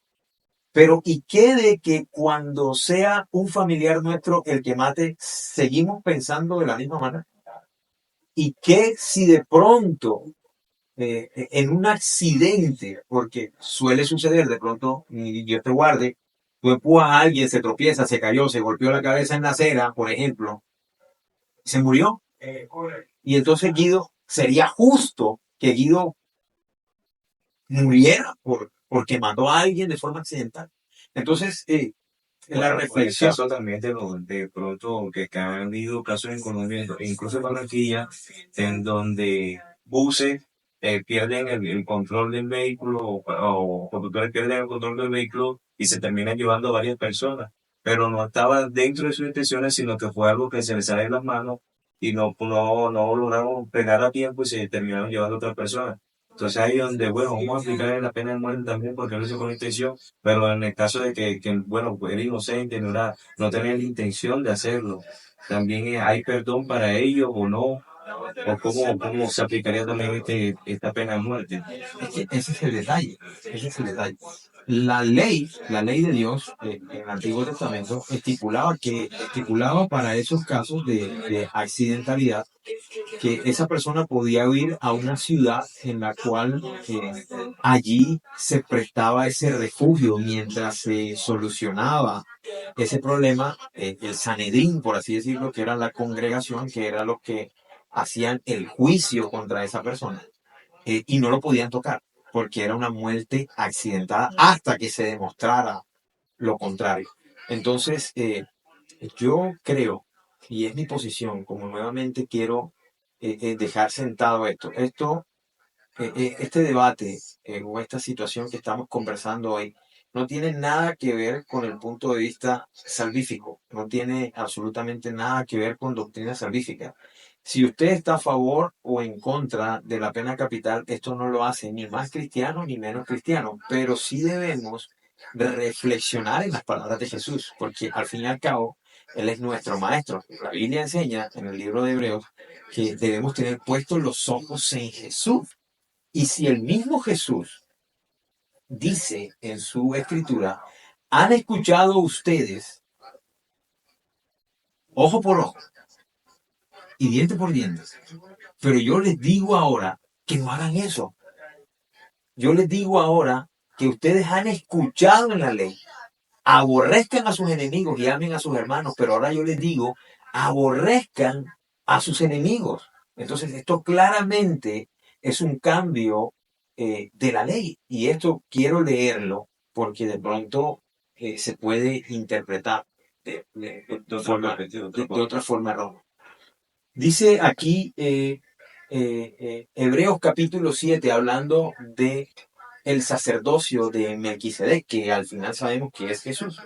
Pero ¿y qué de que cuando sea un familiar nuestro el que mate, seguimos pensando de la misma manera? ¿Y qué si de pronto en un accidente, porque suele suceder de pronto, y Dios te guarde, tú empujas a alguien, se tropieza, se cayó, se golpeó la cabeza en la acera, por ejemplo, y se murió? Y entonces Guido, sería justo que Guido muriera porque mató a alguien de forma accidental. Entonces, la Bueno, en el reflexión. caso también de pronto que han habido casos en Colombia, incluso en Barranquilla, en donde buses pierden el control del vehículo o conductores pierden el control del vehículo y se terminan llevando a varias personas. Pero no estaba dentro de sus intenciones, sino que fue algo que se les sale de las manos y no lograron pegar a tiempo y se terminaron llevando a otras personas. Entonces ahí donde, bueno, vamos a aplicar la pena de muerte también porque lo hizo con intención, pero en el caso de bueno, pues era inocente, no tenía la intención de hacerlo, también hay perdón para ellos o no, o cómo se aplicaría también esta pena de muerte. Es que ese es el detalle, ese es el detalle. La ley de Dios en el Antiguo Testamento estipulaba para esos casos de accidentalidad que esa persona podía ir a una ciudad en la cual allí se prestaba ese refugio mientras se solucionaba ese problema, el Sanedrín, por así decirlo, que era la congregación, que era los que hacían el juicio contra esa persona, y no lo podían tocar, porque era una muerte accidentada hasta que se demostrara lo contrario. Entonces, yo creo, y es mi posición, como nuevamente quiero dejar sentado este debate o esta situación que estamos conversando hoy no tiene nada que ver con el punto de vista salvífico, no tiene absolutamente nada que ver con doctrina salvífica. Si usted está a favor o en contra de la pena capital, esto no lo hace ni más cristiano ni menos cristiano, pero sí debemos de reflexionar en las palabras de Jesús, porque al fin y al cabo, Él es nuestro maestro. La Biblia enseña en el libro de Hebreos que debemos tener puestos los ojos en Jesús. Y si el mismo Jesús dice en su escritura, han escuchado ustedes ojo por ojo y diente por diente, pero yo les digo ahora que no hagan eso. Yo les digo ahora que ustedes han escuchado en la ley, aborrezcan a sus enemigos y amen a sus hermanos, pero ahora yo les digo, aborrezcan a sus enemigos. Entonces esto claramente es un cambio de la ley, y esto quiero leerlo porque de pronto se puede interpretar de otra forma errónea. Dice aquí Hebreos capítulo 7, hablando de el sacerdocio de Melquisedec, que al final sabemos que es Jesús.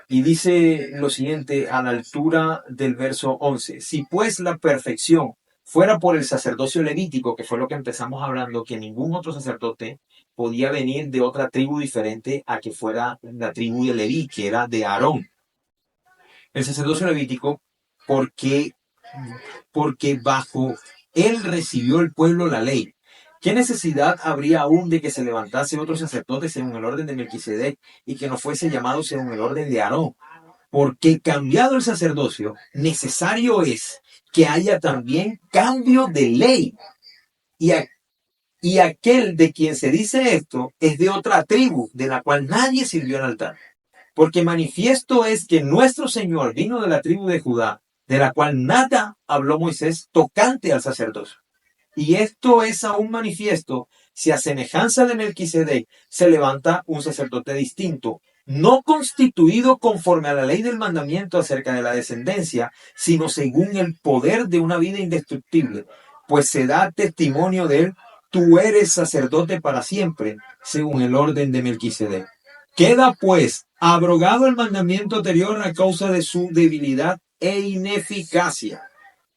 Y dice lo siguiente a la altura del verso 11: si pues la perfección fuera por el sacerdocio levítico, que fue lo que empezamos hablando, que ningún otro sacerdote podía venir de otra tribu diferente a que fuera la tribu de Leví, que era de Aarón. El sacerdocio levítico, porque, porque bajo él recibió el pueblo la ley. ¿Qué necesidad habría aún de que se levantase otro sacerdote según el orden de Melquisedec y que no fuese llamado según el orden de Aarón? Porque cambiado el sacerdocio, necesario es que haya también cambio de ley. Y aquel de quien se dice esto es de otra tribu, de la cual nadie sirvió en altar. Porque manifiesto es que nuestro Señor vino de la tribu de Judá, de la cual nada habló Moisés tocante al sacerdocio. Y esto es aún manifiesto si a semejanza de Melquisedec se levanta un sacerdote distinto, no constituido conforme a la ley del mandamiento acerca de la descendencia, sino según el poder de una vida indestructible, pues se da testimonio de él: tú eres sacerdote para siempre, según el orden de Melquisedec. Queda pues abrogado el mandamiento anterior a causa de su debilidad e ineficacia,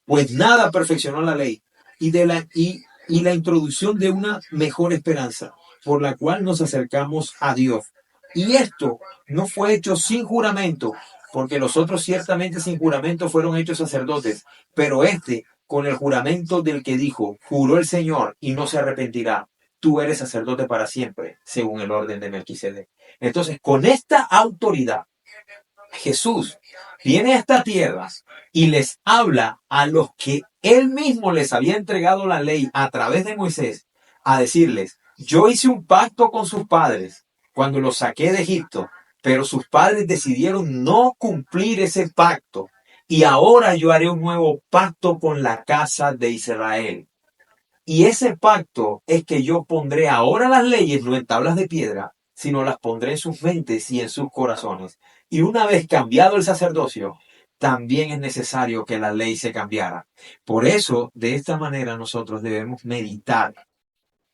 pues nada perfeccionó la ley y la introducción de una mejor esperanza, por la cual nos acercamos a Dios. Y esto no fue hecho sin juramento, porque los otros ciertamente sin juramento fueron hechos sacerdotes, pero este con el juramento del que dijo, juró el Señor y no se arrepentirá, tú eres sacerdote para siempre, según el orden de Melquisedec. Entonces, con esta autoridad, Jesús viene a esta tierra y les habla a los que él mismo les había entregado la ley a través de Moisés, a decirles, yo hice un pacto con sus padres cuando los saqué de Egipto, pero sus padres decidieron no cumplir ese pacto. Y ahora yo haré un nuevo pacto con la casa de Israel. Y ese pacto es que yo pondré ahora las leyes no en tablas de piedra, sino las pondré en sus mentes y en sus corazones. Y una vez cambiado el sacerdocio, también es necesario que la ley se cambiara. Por eso, de esta manera nosotros debemos meditar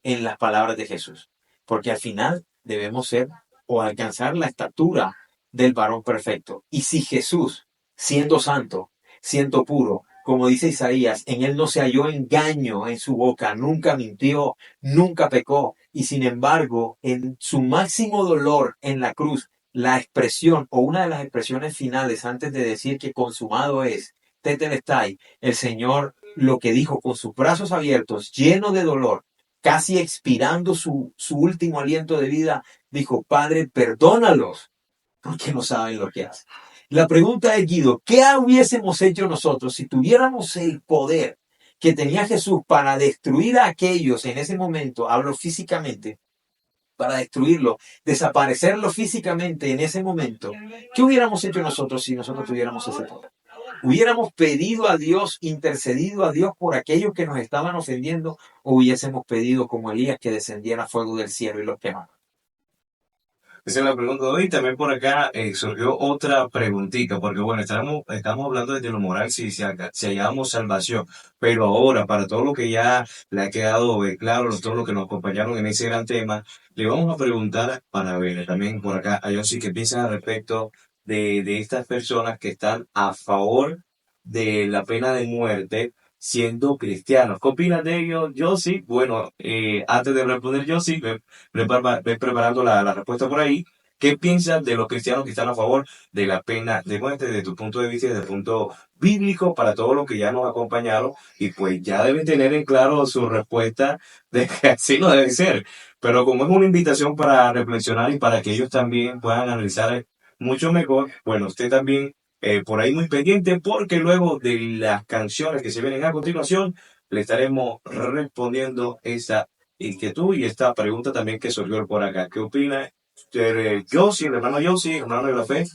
en las palabras de Jesús, porque al final debemos ser o alcanzar la estatura del varón perfecto. Y si Jesús, siendo santo, siendo puro, como dice Isaías, en él no se halló engaño en su boca, nunca mintió, nunca pecó, y sin embargo, en su máximo dolor en la cruz, la expresión o una de las expresiones finales antes de decir que consumado es, tetelestai, el Señor lo que dijo con sus brazos abiertos, lleno de dolor, casi expirando su último aliento de vida, dijo, Padre, perdónalos, porque no saben lo que hacen. La pregunta es, Guido, ¿qué hubiésemos hecho nosotros si tuviéramos el poder que tenía Jesús para destruir a aquellos en ese momento, hablo físicamente, para destruirlo, desaparecerlo físicamente en ese momento? ¿Qué hubiéramos hecho nosotros si nosotros tuviéramos ese poder? ¿Hubiéramos pedido a Dios, intercedido a Dios por aquellos que nos estaban ofendiendo, o hubiésemos pedido como Elías que descendiera fuego del cielo y los quemara? Esa es la pregunta de hoy. También por acá surgió otra preguntita, porque bueno, estamos hablando desde lo moral si hallamos salvación, pero ahora, para todo lo que ya le ha quedado claro, todo lo que nos acompañaron en ese gran tema, le vamos a preguntar para ver también por acá a Yossi qué piensan al respecto de estas personas que están a favor de la pena de muerte siendo cristianos. ¿Qué opinas de ello, Yossi? Bueno, antes de responder Yossi, ve preparando la respuesta por ahí. ¿Qué piensas de los cristianos que están a favor de la pena de muerte desde tu punto de vista y desde el punto bíblico para todos los que ya nos acompañaron? Y pues ya deben tener en claro su respuesta de que así no debe ser. Pero como es una invitación para reflexionar y para que ellos también puedan analizar mucho mejor, bueno, usted también por ahí muy pendiente porque luego de las canciones que se vienen a continuación, le estaremos respondiendo esa inquietud y esta pregunta también que surgió por acá. ¿Qué opina Yossi, el hermano Yossi, hermano de la fe,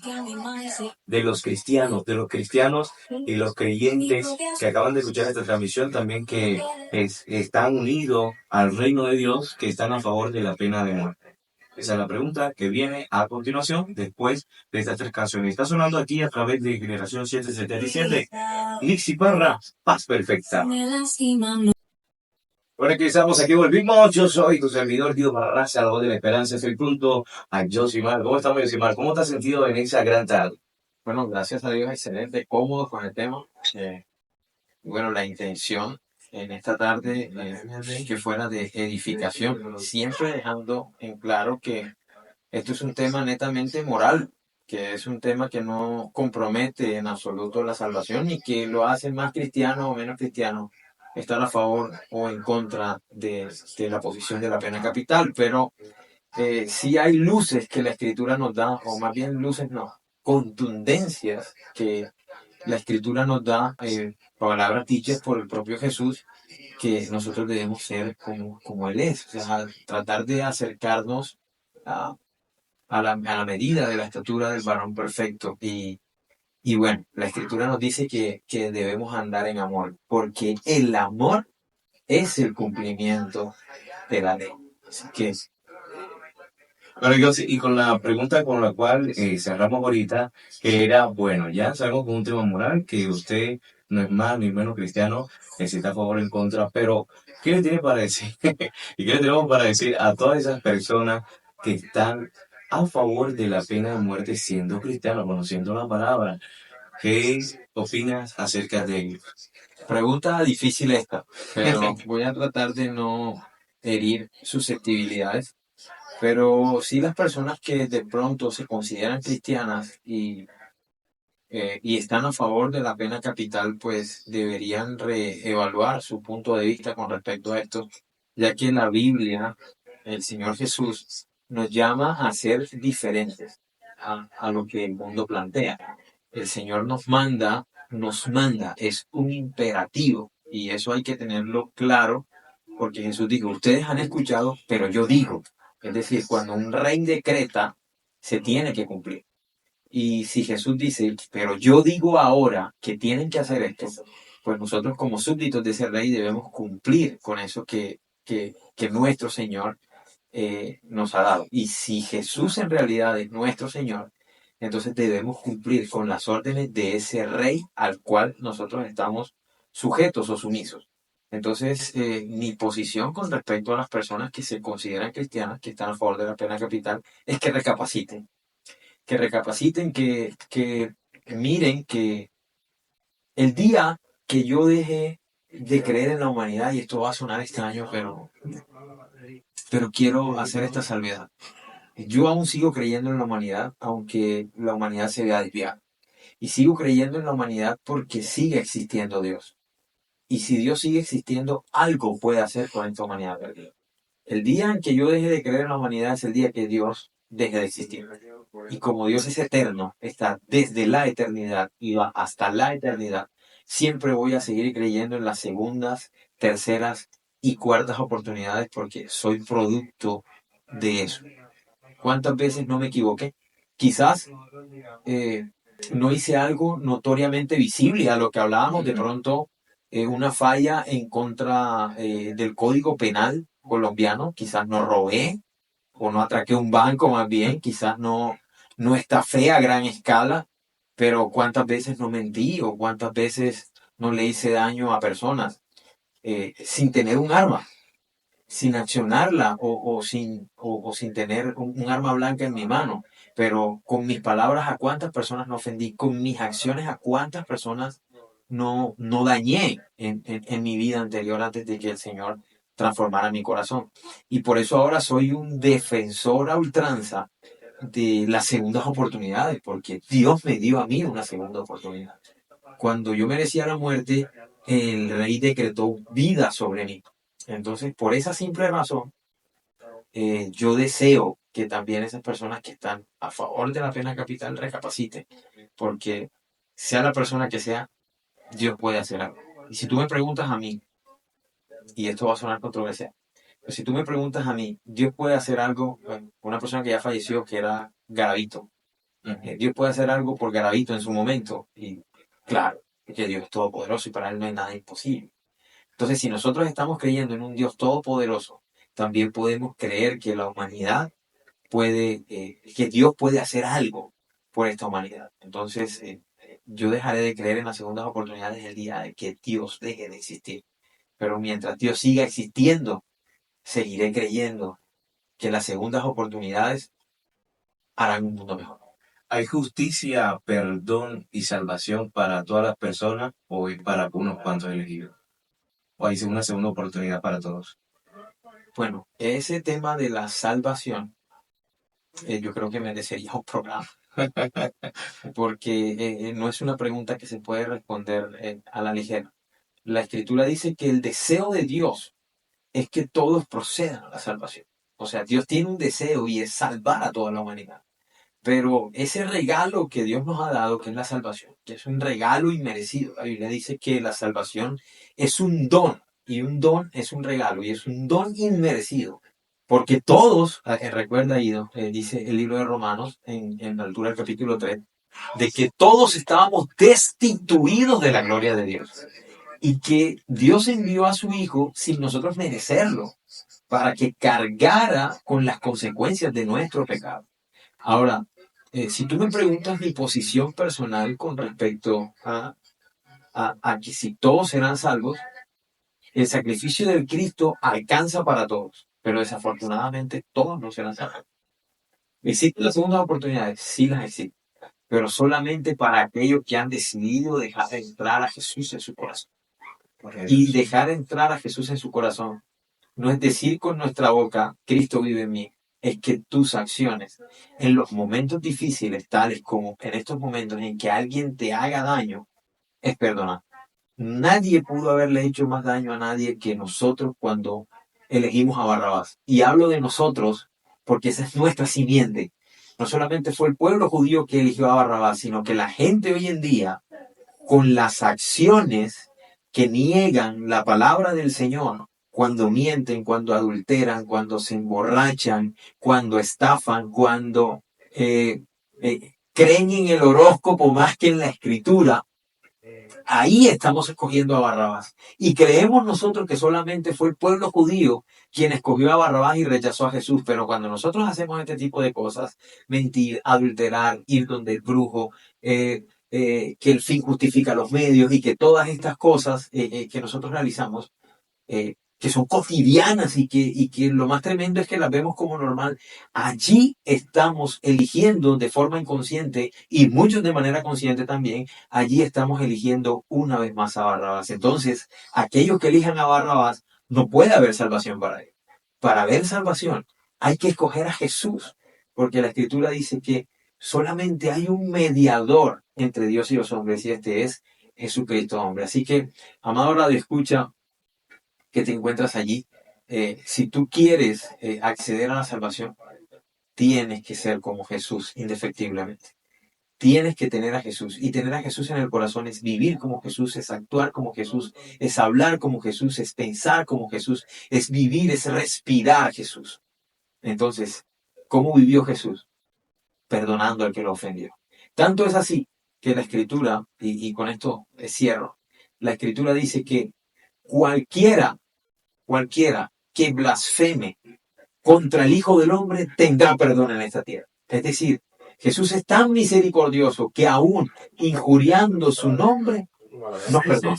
de los cristianos y los creyentes que acaban de escuchar esta transmisión también que están unidos al reino de Dios, que están a favor de la pena de muerte? Esa es la pregunta que viene a continuación después de estas tres canciones. Está sonando aquí a través de Generación 777. Lixi Parra, Paz Perfecta. Bueno, aquí estamos, aquí volvimos. Yo soy tu servidor, Guido Barraza, la voz de la esperanza. Es el punto a Josimar. ¿Cómo estamos, Josimar? ¿Cómo te has sentido en esa gran tarde? Bueno, gracias a Dios, excelente, cómodo con el tema. Bueno, la intención en esta tarde que fuera de edificación, siempre dejando en claro que esto es un tema netamente moral, que es un tema que no compromete en absoluto la salvación y que lo hace más cristiano o menos cristiano estar a favor o en contra de la posición de la pena capital. Pero sí hay luces que la escritura nos da, o más bien luces no, contundencias que la escritura nos da, palabras dichas por el propio Jesús, que nosotros debemos ser como Él es, o sea, tratar de acercarnos a la medida de la estatura del varón perfecto. Y bueno, la escritura nos dice que debemos andar en amor, porque el amor es el cumplimiento de la ley. Así que Bueno, y con la pregunta con la cual cerramos ahorita, que era, bueno, ya salgo con un tema moral, que usted no es más ni menos cristiano, que si está a favor o en contra, pero ¿qué le tiene para decir? ¿Y qué le tenemos para decir a todas esas personas que están a favor de la pena de muerte siendo cristianos, conociendo la palabra? ¿Qué opinas acerca de ello? pregunta difícil esta, pero voy a tratar de no herir susceptibilidades. Pero sí las personas que de pronto se consideran cristianas y están a favor de la pena capital, pues deberían reevaluar su punto de vista con respecto a esto, ya que en la Biblia el Señor Jesús nos llama a ser diferentes a lo que el mundo plantea. El Señor nos manda, es un imperativo y eso hay que tenerlo claro porque Jesús dijo, ustedes han escuchado, pero yo digo. Es decir, cuando un rey decreta, se tiene que cumplir. Y si Jesús dice, pero yo digo ahora que tienen que hacer esto, pues nosotros como súbditos de ese rey debemos cumplir con eso que nuestro Señor nos ha dado. Y si Jesús en realidad es nuestro Señor, entonces debemos cumplir con las órdenes de ese rey al cual nosotros estamos sujetos o sumisos. Entonces, mi posición con respecto a las personas que se consideran cristianas, que están a favor de la pena capital, es que recapaciten, que miren que el día que yo deje de creer en la humanidad, y esto va a sonar extraño, pero quiero hacer esta salvedad. Yo aún sigo creyendo en la humanidad, aunque la humanidad se vea desviada. Y sigo creyendo en la humanidad porque sigue existiendo Dios. Y si Dios sigue existiendo, algo puede hacer con esta humanidad perdida. El día en que yo deje de creer en la humanidad es el día que Dios deje de existir. Y como Dios es eterno, está desde la eternidad y va hasta la eternidad, siempre voy a seguir creyendo en las segundas, terceras y cuartas oportunidades porque soy producto de eso. ¿Cuántas veces no me equivoqué? Quizás eh, no hice algo notoriamente visible a lo que hablábamos, de pronto una falla en contra del Código Penal colombiano, quizás no robé o no atraqué un banco más bien, quizás no estafé a gran escala, pero cuántas veces no mentí o cuántas veces no le hice daño a personas sin tener un arma, sin accionarla o sin tener un arma blanca en mi mano, pero con mis palabras a cuántas personas no ofendí, con mis acciones a cuántas personas no dañé en mi vida anterior antes de que el Señor transformara mi corazón. Y por eso ahora soy un defensor a ultranza de las segundas oportunidades, porque Dios me dio a mí una segunda oportunidad. Cuando yo merecía la muerte, el rey decretó vida sobre mí. Entonces, por esa simple razón, yo deseo que también esas personas que están a favor de la pena capital recapaciten, porque sea la persona que sea, Dios puede hacer algo. Y si tú me preguntas a mí, y esto va a sonar controversial, pero si tú me preguntas a mí, Dios puede hacer algo, una persona que ya falleció, que era Garavito, Dios puede hacer algo por Garavito en su momento, y claro, que Dios es todopoderoso y para él no hay nada imposible. Entonces, si nosotros estamos creyendo en un Dios todopoderoso, también podemos creer que la humanidad puede, que Dios puede hacer algo por esta humanidad. Entonces, yo dejaré de creer en las segundas oportunidades el día de que Dios deje de existir. Pero mientras Dios siga existiendo, seguiré creyendo que las segundas oportunidades harán un mundo mejor. ¿Hay justicia, perdón y salvación para todas las personas o es para unos cuantos elegidos? ¿O hay una segunda oportunidad para todos? Bueno, ese tema de la salvación, yo creo que merecería un programa, porque no es una pregunta que se puede responder a la ligera. La Escritura dice que el deseo de Dios es que todos procedan a la salvación. O sea, Dios tiene un deseo y es salvar a toda la humanidad. Pero ese regalo que Dios nos ha dado, que es la salvación, que es un regalo inmerecido, la Biblia dice que la salvación es un don, y un don es un regalo, y es un don inmerecido. Porque todos, recuerda Ido, dice el libro de Romanos en la altura del capítulo 3, de que todos estábamos destituidos de la gloria de Dios. Y que Dios envió a su Hijo sin nosotros merecerlo, para que cargara con las consecuencias de nuestro pecado. Ahora, si tú me preguntas mi posición personal con respecto a que si todos serán salvos, el sacrificio del Cristo alcanza para todos, pero desafortunadamente todos no serán salvos. ¿Existen las segundas oportunidades? Sí las existen, pero solamente para aquellos que han decidido dejar entrar a Jesús en su corazón. Y dejar entrar a Jesús en su corazón no es decir con nuestra boca, Cristo vive en mí, es que tus acciones en los momentos difíciles, tales como en estos momentos en que alguien te haga daño, es perdonar. Nadie pudo haberle hecho más daño a nadie que nosotros cuando elegimos a Barrabás. Y hablo de nosotros porque esa es nuestra simiente. No solamente fue el pueblo judío que eligió a Barrabás, sino que la gente hoy en día, con las acciones que niegan la palabra del Señor, cuando mienten, cuando adulteran, cuando se emborrachan, cuando estafan, cuando creen en el horóscopo más que en la escritura, ahí estamos escogiendo a Barrabás. Y creemos nosotros que solamente fue el pueblo judío quien escogió a Barrabás y rechazó a Jesús. Pero cuando nosotros hacemos este tipo de cosas, mentir, adulterar, ir donde el brujo, que el fin justifica los medios y que todas estas cosas que nosotros realizamos, que son cotidianas y que lo más tremendo es que las vemos como normal, allí estamos eligiendo de forma inconsciente y muchos de manera consciente también, allí estamos eligiendo una vez más a Barrabás. Entonces, aquellos que elijan a Barrabás, no puede haber salvación para ellos. Para haber salvación hay que escoger a Jesús, porque la Escritura dice que solamente hay un mediador entre Dios y los hombres y este es Jesucristo hombre. Así que, amado Radio Escucha, que te encuentras allí, si tú quieres acceder a la salvación, tienes que ser como Jesús, indefectiblemente. Tienes que tener a Jesús. Y tener a Jesús en el corazón es vivir como Jesús, es actuar como Jesús, es hablar como Jesús, es pensar como Jesús, es vivir, es respirar Jesús. Entonces, ¿cómo vivió Jesús? Perdonando al que lo ofendió. Tanto es así que la Escritura, y con esto cierro, la Escritura dice que cualquiera que blasfeme contra el Hijo del Hombre tendrá perdón en esta tierra. Es decir, Jesús es tan misericordioso que aún injuriando su nombre, nos perdona.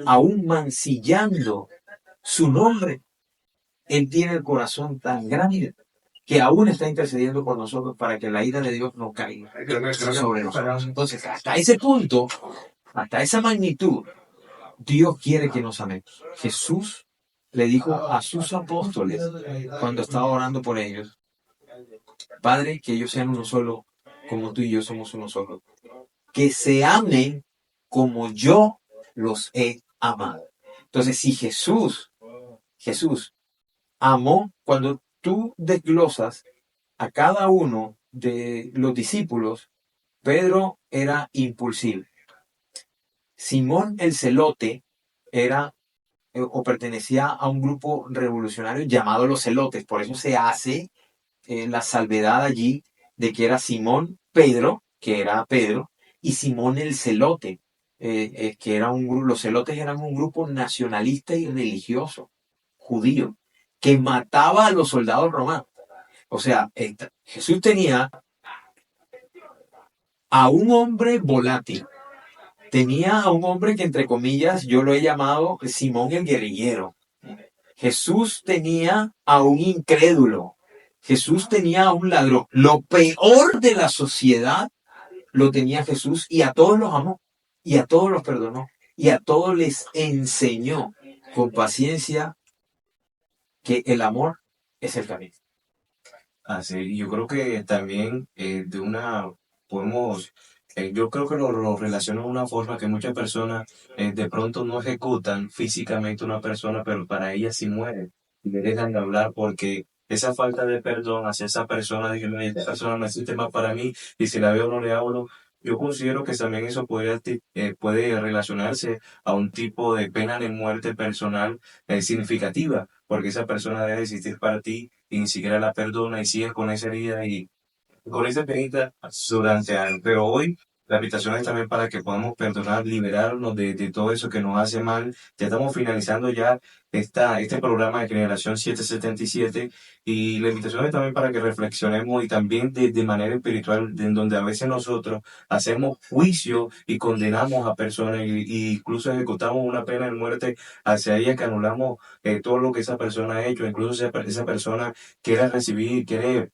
Aún mancillando su nombre, Él tiene el corazón tan grande que aún está intercediendo por nosotros para que la ira de Dios no caiga sobre nosotros. Entonces, hasta ese punto, hasta esa magnitud, Dios quiere que nos amemos. Jesús le dijo a sus apóstoles cuando estaba orando por ellos, Padre, que ellos sean uno solo, como tú y yo somos uno solo. Que se amen como yo los he amado. Entonces, si Jesús amó, cuando tú desglosas a cada uno de los discípulos, Pedro era impulsivo. Simón el celote era o pertenecía a un grupo revolucionario llamado los celotes. Por eso se hace la salvedad allí de que era Simón Pedro, que era Pedro, y Simón el celote, que era los celotes eran un grupo nacionalista y religioso, judío, que mataba a los soldados romanos. O sea, Jesús tenía a un hombre volátil, tenía a un hombre que entre comillas yo lo he llamado Simón el guerrillero. Jesús tenía a un incrédulo. Jesús tenía a un ladrón. Lo peor de la sociedad lo tenía Jesús y a todos los amó. Y a todos los perdonó. Y a todos les enseñó con paciencia que el amor es el camino. Así, yo creo que también podemos, yo creo que lo relaciono de una forma que muchas personas de pronto no ejecutan físicamente a una persona, pero para ella sí muere. Y le dejan de hablar porque esa falta de perdón hacia esa persona, de que "Mira, esta persona no existe más para mí y si la veo no le hablo". Yo considero que también eso puede relacionarse a un tipo de pena de muerte personal significativa, porque esa persona debe existir para ti y ni siquiera la perdona y sigue con esa herida y con esa penita durante años. Pero hoy la invitación es también para que podamos perdonar, liberarnos de todo eso que nos hace mal. Ya estamos finalizando ya este programa de Generación 777 y la invitación es también para que reflexionemos y también de manera espiritual, en donde a veces nosotros hacemos juicio y condenamos a personas y incluso ejecutamos una pena de muerte hacia ellas que anulamos todo lo que esa persona ha hecho, incluso esa persona quiere recibir, quiere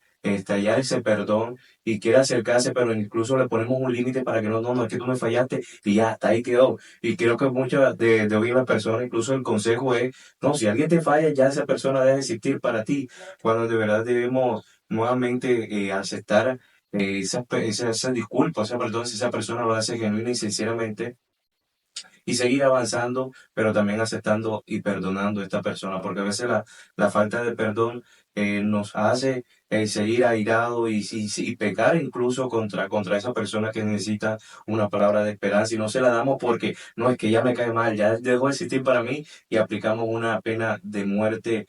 hallar ese perdón y quiere acercarse, pero incluso le ponemos un límite para que no, es que tú me fallaste y ya, hasta ahí quedó. Y creo que muchas de hoy las personas, incluso el consejo es, no, si alguien te falla, ya esa persona debe existir para ti, cuando de verdad debemos nuevamente aceptar esa disculpa, esa perdón, si esa persona lo hace genuina y sinceramente y seguir avanzando, pero también aceptando y perdonando a esta persona, porque a veces la falta de perdón nos hace seguir airado y pecar incluso contra esa persona que necesita una palabra de esperanza y no se la damos porque no es que ya me cae mal, ya dejó de existir para mí y aplicamos una pena de muerte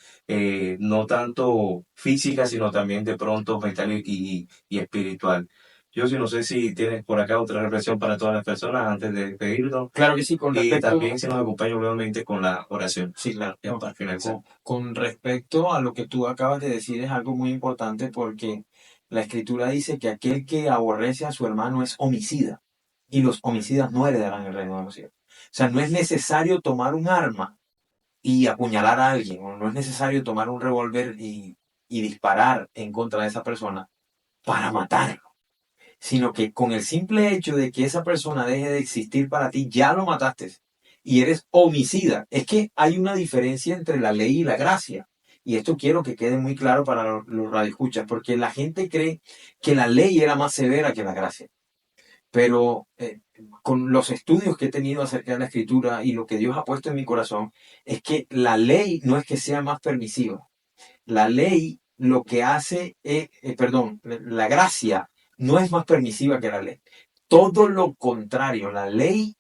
no tanto física, sino también de pronto mental y espiritual. Yo sí no sé si tienes por acá otra reflexión para todas las personas antes de despedirnos. Claro que sí, con Y respecto, también se nos acompaña nuevamente con la oración, sí, claro, ya para finalizar. con respecto a lo que tú acabas de decir es algo muy importante porque la escritura dice que aquel que aborrece a su hermano es homicida y los homicidas no heredarán el reino de los cielos. O sea, no es necesario tomar un arma y apuñalar a alguien, o no es necesario tomar un revólver y disparar en contra de esa persona para matarlo, sino que con el simple hecho de que esa persona deje de existir para ti, ya lo mataste y eres homicida. Es que hay una diferencia entre la ley y la gracia. Y esto quiero que quede muy claro para los radioescuchas, porque la gente cree que la ley era más severa que la gracia. Pero con los estudios que he tenido acerca de la escritura y lo que Dios ha puesto en mi corazón, es que la ley no es que sea más permisiva. La ley lo que hace, perdón, la gracia no es más permisiva que la ley. Todo lo contrario, la ley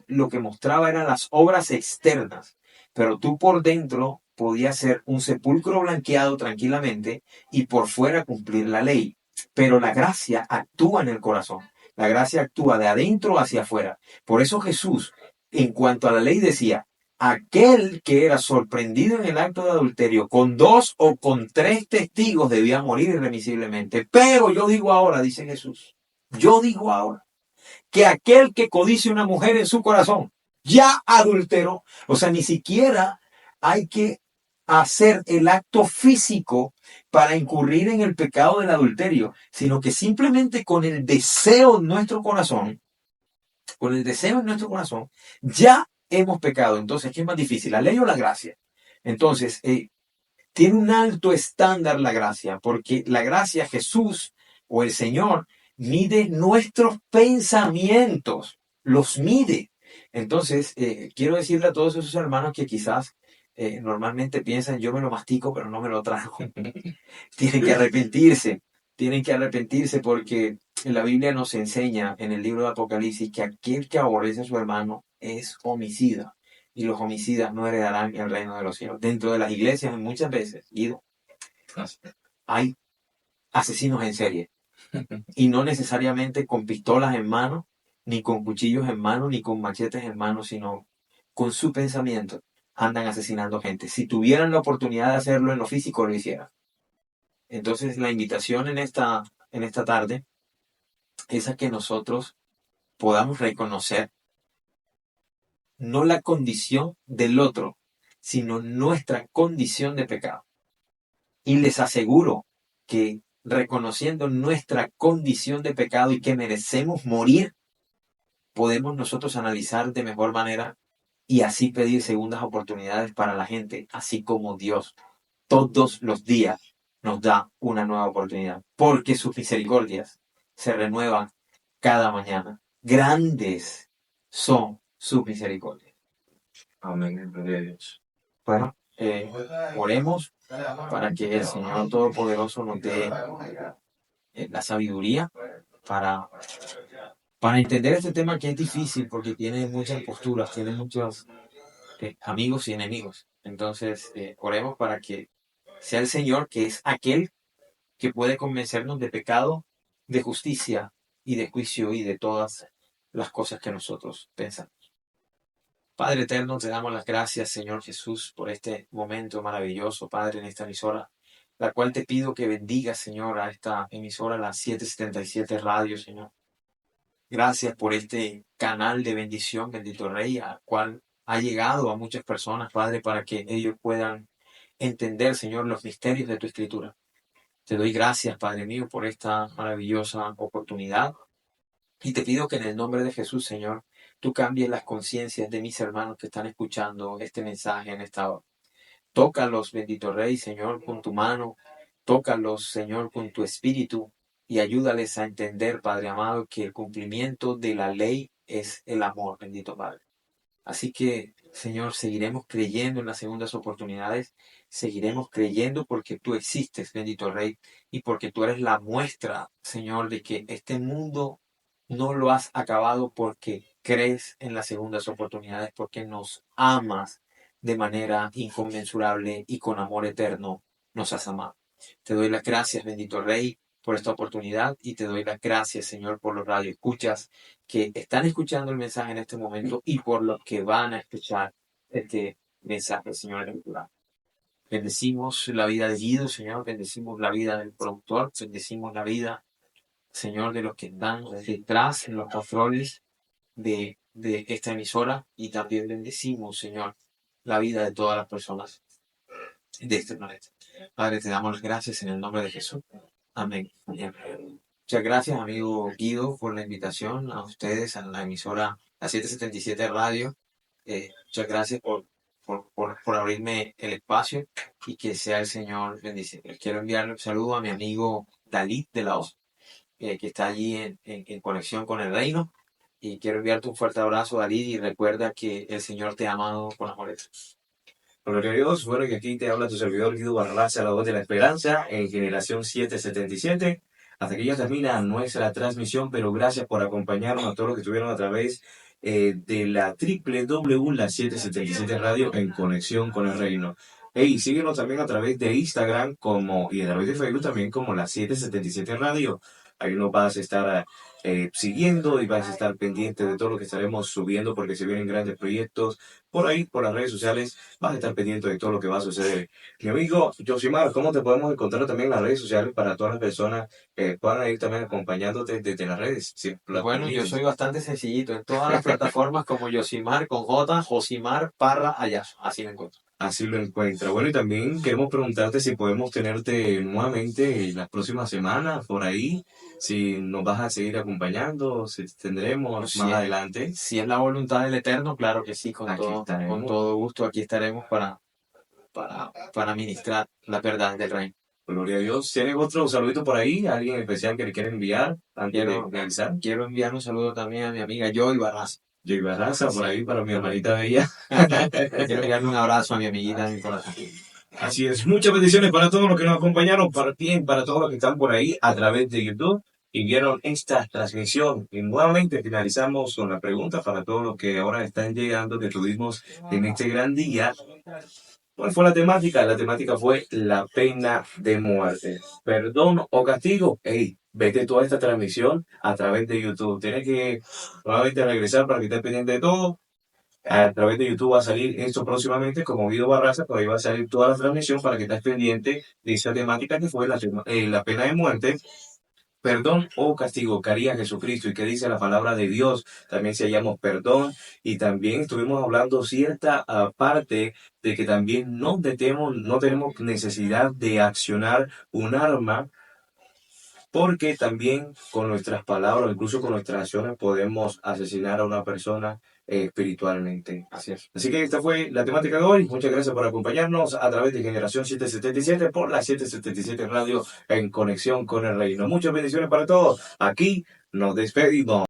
lo que mostraba eran las obras externas, pero tú por dentro podías ser un sepulcro blanqueado tranquilamente y por fuera cumplir la ley. Pero la gracia actúa en el corazón. La gracia actúa de adentro hacia afuera. Por eso Jesús, en cuanto a la ley, decía, aquel que era sorprendido en el acto de adulterio con dos o con tres testigos debía morir irremisiblemente. Pero yo digo ahora, dice Jesús, yo digo ahora que aquel que codicia una mujer en su corazón ya adulteró. O sea, ni siquiera hay que hacer el acto físico para incurrir en el pecado del adulterio, sino que simplemente con el deseo en nuestro corazón, con el deseo en nuestro corazón, ya hemos pecado. Entonces, ¿qué es más difícil, la ley o la gracia? Entonces, tiene un alto estándar la gracia, porque la gracia, Jesús o el Señor, mide nuestros pensamientos, los mide. Entonces, quiero decirle a todos esos hermanos que quizás normalmente piensan, yo me lo mastico, pero no me lo trago. Tienen que arrepentirse porque la Biblia nos enseña en el libro de Apocalipsis que aquel que aborrece a su hermano es homicida y los homicidas no heredarán el reino de los cielos. Dentro de las iglesias muchas veces, Guido, hay asesinos en serie y no necesariamente con pistolas en mano, ni con cuchillos en mano, ni con machetes en mano, sino con su pensamiento andan asesinando gente. Si tuvieran la oportunidad de hacerlo en lo físico, lo hicieran. Entonces la invitación en esta tarde es a que nosotros podamos reconocer no la condición del otro, sino nuestra condición de pecado. Y les aseguro que reconociendo nuestra condición de pecado y que merecemos morir, podemos nosotros analizar de mejor manera y así pedir segundas oportunidades para la gente, así como Dios todos los días nos da una nueva oportunidad, porque sus misericordias se renuevan cada mañana. Grandes son sus misericordias. Amén, gloria a Dios. Bueno, oremos para que el Señor Todopoderoso nos dé la sabiduría para, para entender este tema que es difícil porque tiene muchas posturas, tiene muchos amigos y enemigos. Entonces, oremos para que sea el Señor, que es aquel que puede convencernos de pecado, de justicia y de juicio y de todas las cosas que nosotros pensamos. Padre eterno, te damos las gracias, Señor Jesús, por este momento maravilloso, Padre, en esta emisora, la cual te pido que bendigas, Señor, a esta emisora, la 777 Radio, Señor. Gracias por este canal de bendición, bendito Rey, al cual ha llegado a muchas personas, Padre, para que ellos puedan entender, Señor, los misterios de tu Escritura. Te doy gracias, Padre mío, por esta maravillosa oportunidad. Y te pido que en el nombre de Jesús, Señor, tú cambies las conciencias de mis hermanos que están escuchando este mensaje en esta hora. Tócalos, bendito Rey, Señor, con tu mano. Tócalos, Señor, con tu espíritu. Y ayúdales a entender, Padre amado, que el cumplimiento de la ley es el amor, bendito Padre. Así que, Señor, seguiremos creyendo en las segundas oportunidades, seguiremos creyendo porque tú existes, bendito Rey, y porque tú eres la muestra, Señor, de que este mundo no lo has acabado porque crees en las segundas oportunidades, porque nos amas de manera inconmensurable y con amor eterno nos has amado. Te doy las gracias, bendito Rey, por esta oportunidad y te doy las gracias, Señor, por los radioescuchas que están escuchando el mensaje en este momento y por los que van a escuchar este mensaje, Señor, en el plural. Bendecimos la vida de Guido, Señor, bendecimos la vida del productor, bendecimos la vida, Señor, de los que están detrás en los controles de esta emisora y también bendecimos, Señor, la vida de todas las personas de este planeta. Padre, te damos las gracias en el nombre de Jesús. Amén. Muchas gracias, amigo Guido, por la invitación a ustedes, a la emisora, la 777 Radio. Muchas gracias por abrirme el espacio y que sea el Señor bendiciendo. Quiero enviarle un saludo a mi amigo Dalit de la OS, que está allí en conexión con el reino. Y quiero enviarte un fuerte abrazo, Dalit, y recuerda que el Señor te ha amado con amor eterno. Gloria a Dios, bueno, que aquí te habla tu servidor Guido Barraza, la voz de la esperanza, en Generación 777. Hasta aquí ya termina nuestra transmisión, pero gracias por acompañarnos a todos los que estuvieron a través de la www, la 777 Radio, en conexión con el reino. Hey, síguenos también a través de Instagram y a través de Facebook también como la 777 Radio. Ahí nos vas a estar siguiendo y vas a estar pendiente de todo lo que estaremos subiendo porque se vienen grandes proyectos por ahí, por las redes sociales. Vas a estar pendiente de todo lo que va a suceder. Mi amigo Josimar, ¿cómo te podemos encontrar también en las redes sociales para todas las personas que puedan ir también acompañándote desde las redes? Bueno, yo soy bastante sencillito en todas las plataformas como Josimar con J, Josimar Parra Ayazo. Así me encuentro. Así lo encuentra. Bueno, y también queremos preguntarte si podemos tenerte nuevamente las próximas semanas por ahí, si nos vas a seguir acompañando, si tendremos más adelante. Si es la voluntad del Eterno, claro que sí, con todo gusto aquí estaremos para ministrar la verdad del reino. Gloria a Dios. ¿Tienes otro saludito por ahí? ¿Alguien especial que le quiera enviar antes de finalizar? Quiero enviar un saludo también a mi amiga Joy Barraza. Joy Barraza, por ahí para mi hermanita bella. Quiero enviarle un abrazo a mi amiguita de mi corazón. Así es. Muchas bendiciones para todos los que nos acompañaron, para todos los que están por ahí a través de YouTube y vieron esta transmisión. Y nuevamente finalizamos con la pregunta para todos los que ahora están llegando, que tuvimos en este gran día. ¿Cuál fue la temática? La temática fue la pena de muerte. ¿Perdón o castigo? Hey, vete toda esta transmisión a través de YouTube. Tienes que nuevamente regresar para que estés pendiente de todo. A través de YouTube va a salir esto próximamente como Guido Barraza, por ahí va a salir toda la transmisión para que estés pendiente de esa temática que fue la pena de muerte. Perdón o castigo, que haría Jesucristo y que dice la palabra de Dios, también se llama perdón, y también estuvimos hablando cierta parte de que también no tenemos necesidad de accionar un arma, porque también con nuestras palabras, incluso con nuestras acciones, podemos asesinar a una persona espiritualmente. Así es. Así que esta fue la temática de hoy. Muchas gracias por acompañarnos a través de Generación 777 por la 777 Radio en conexión con el reino. Muchas bendiciones para todos. Aquí nos despedimos.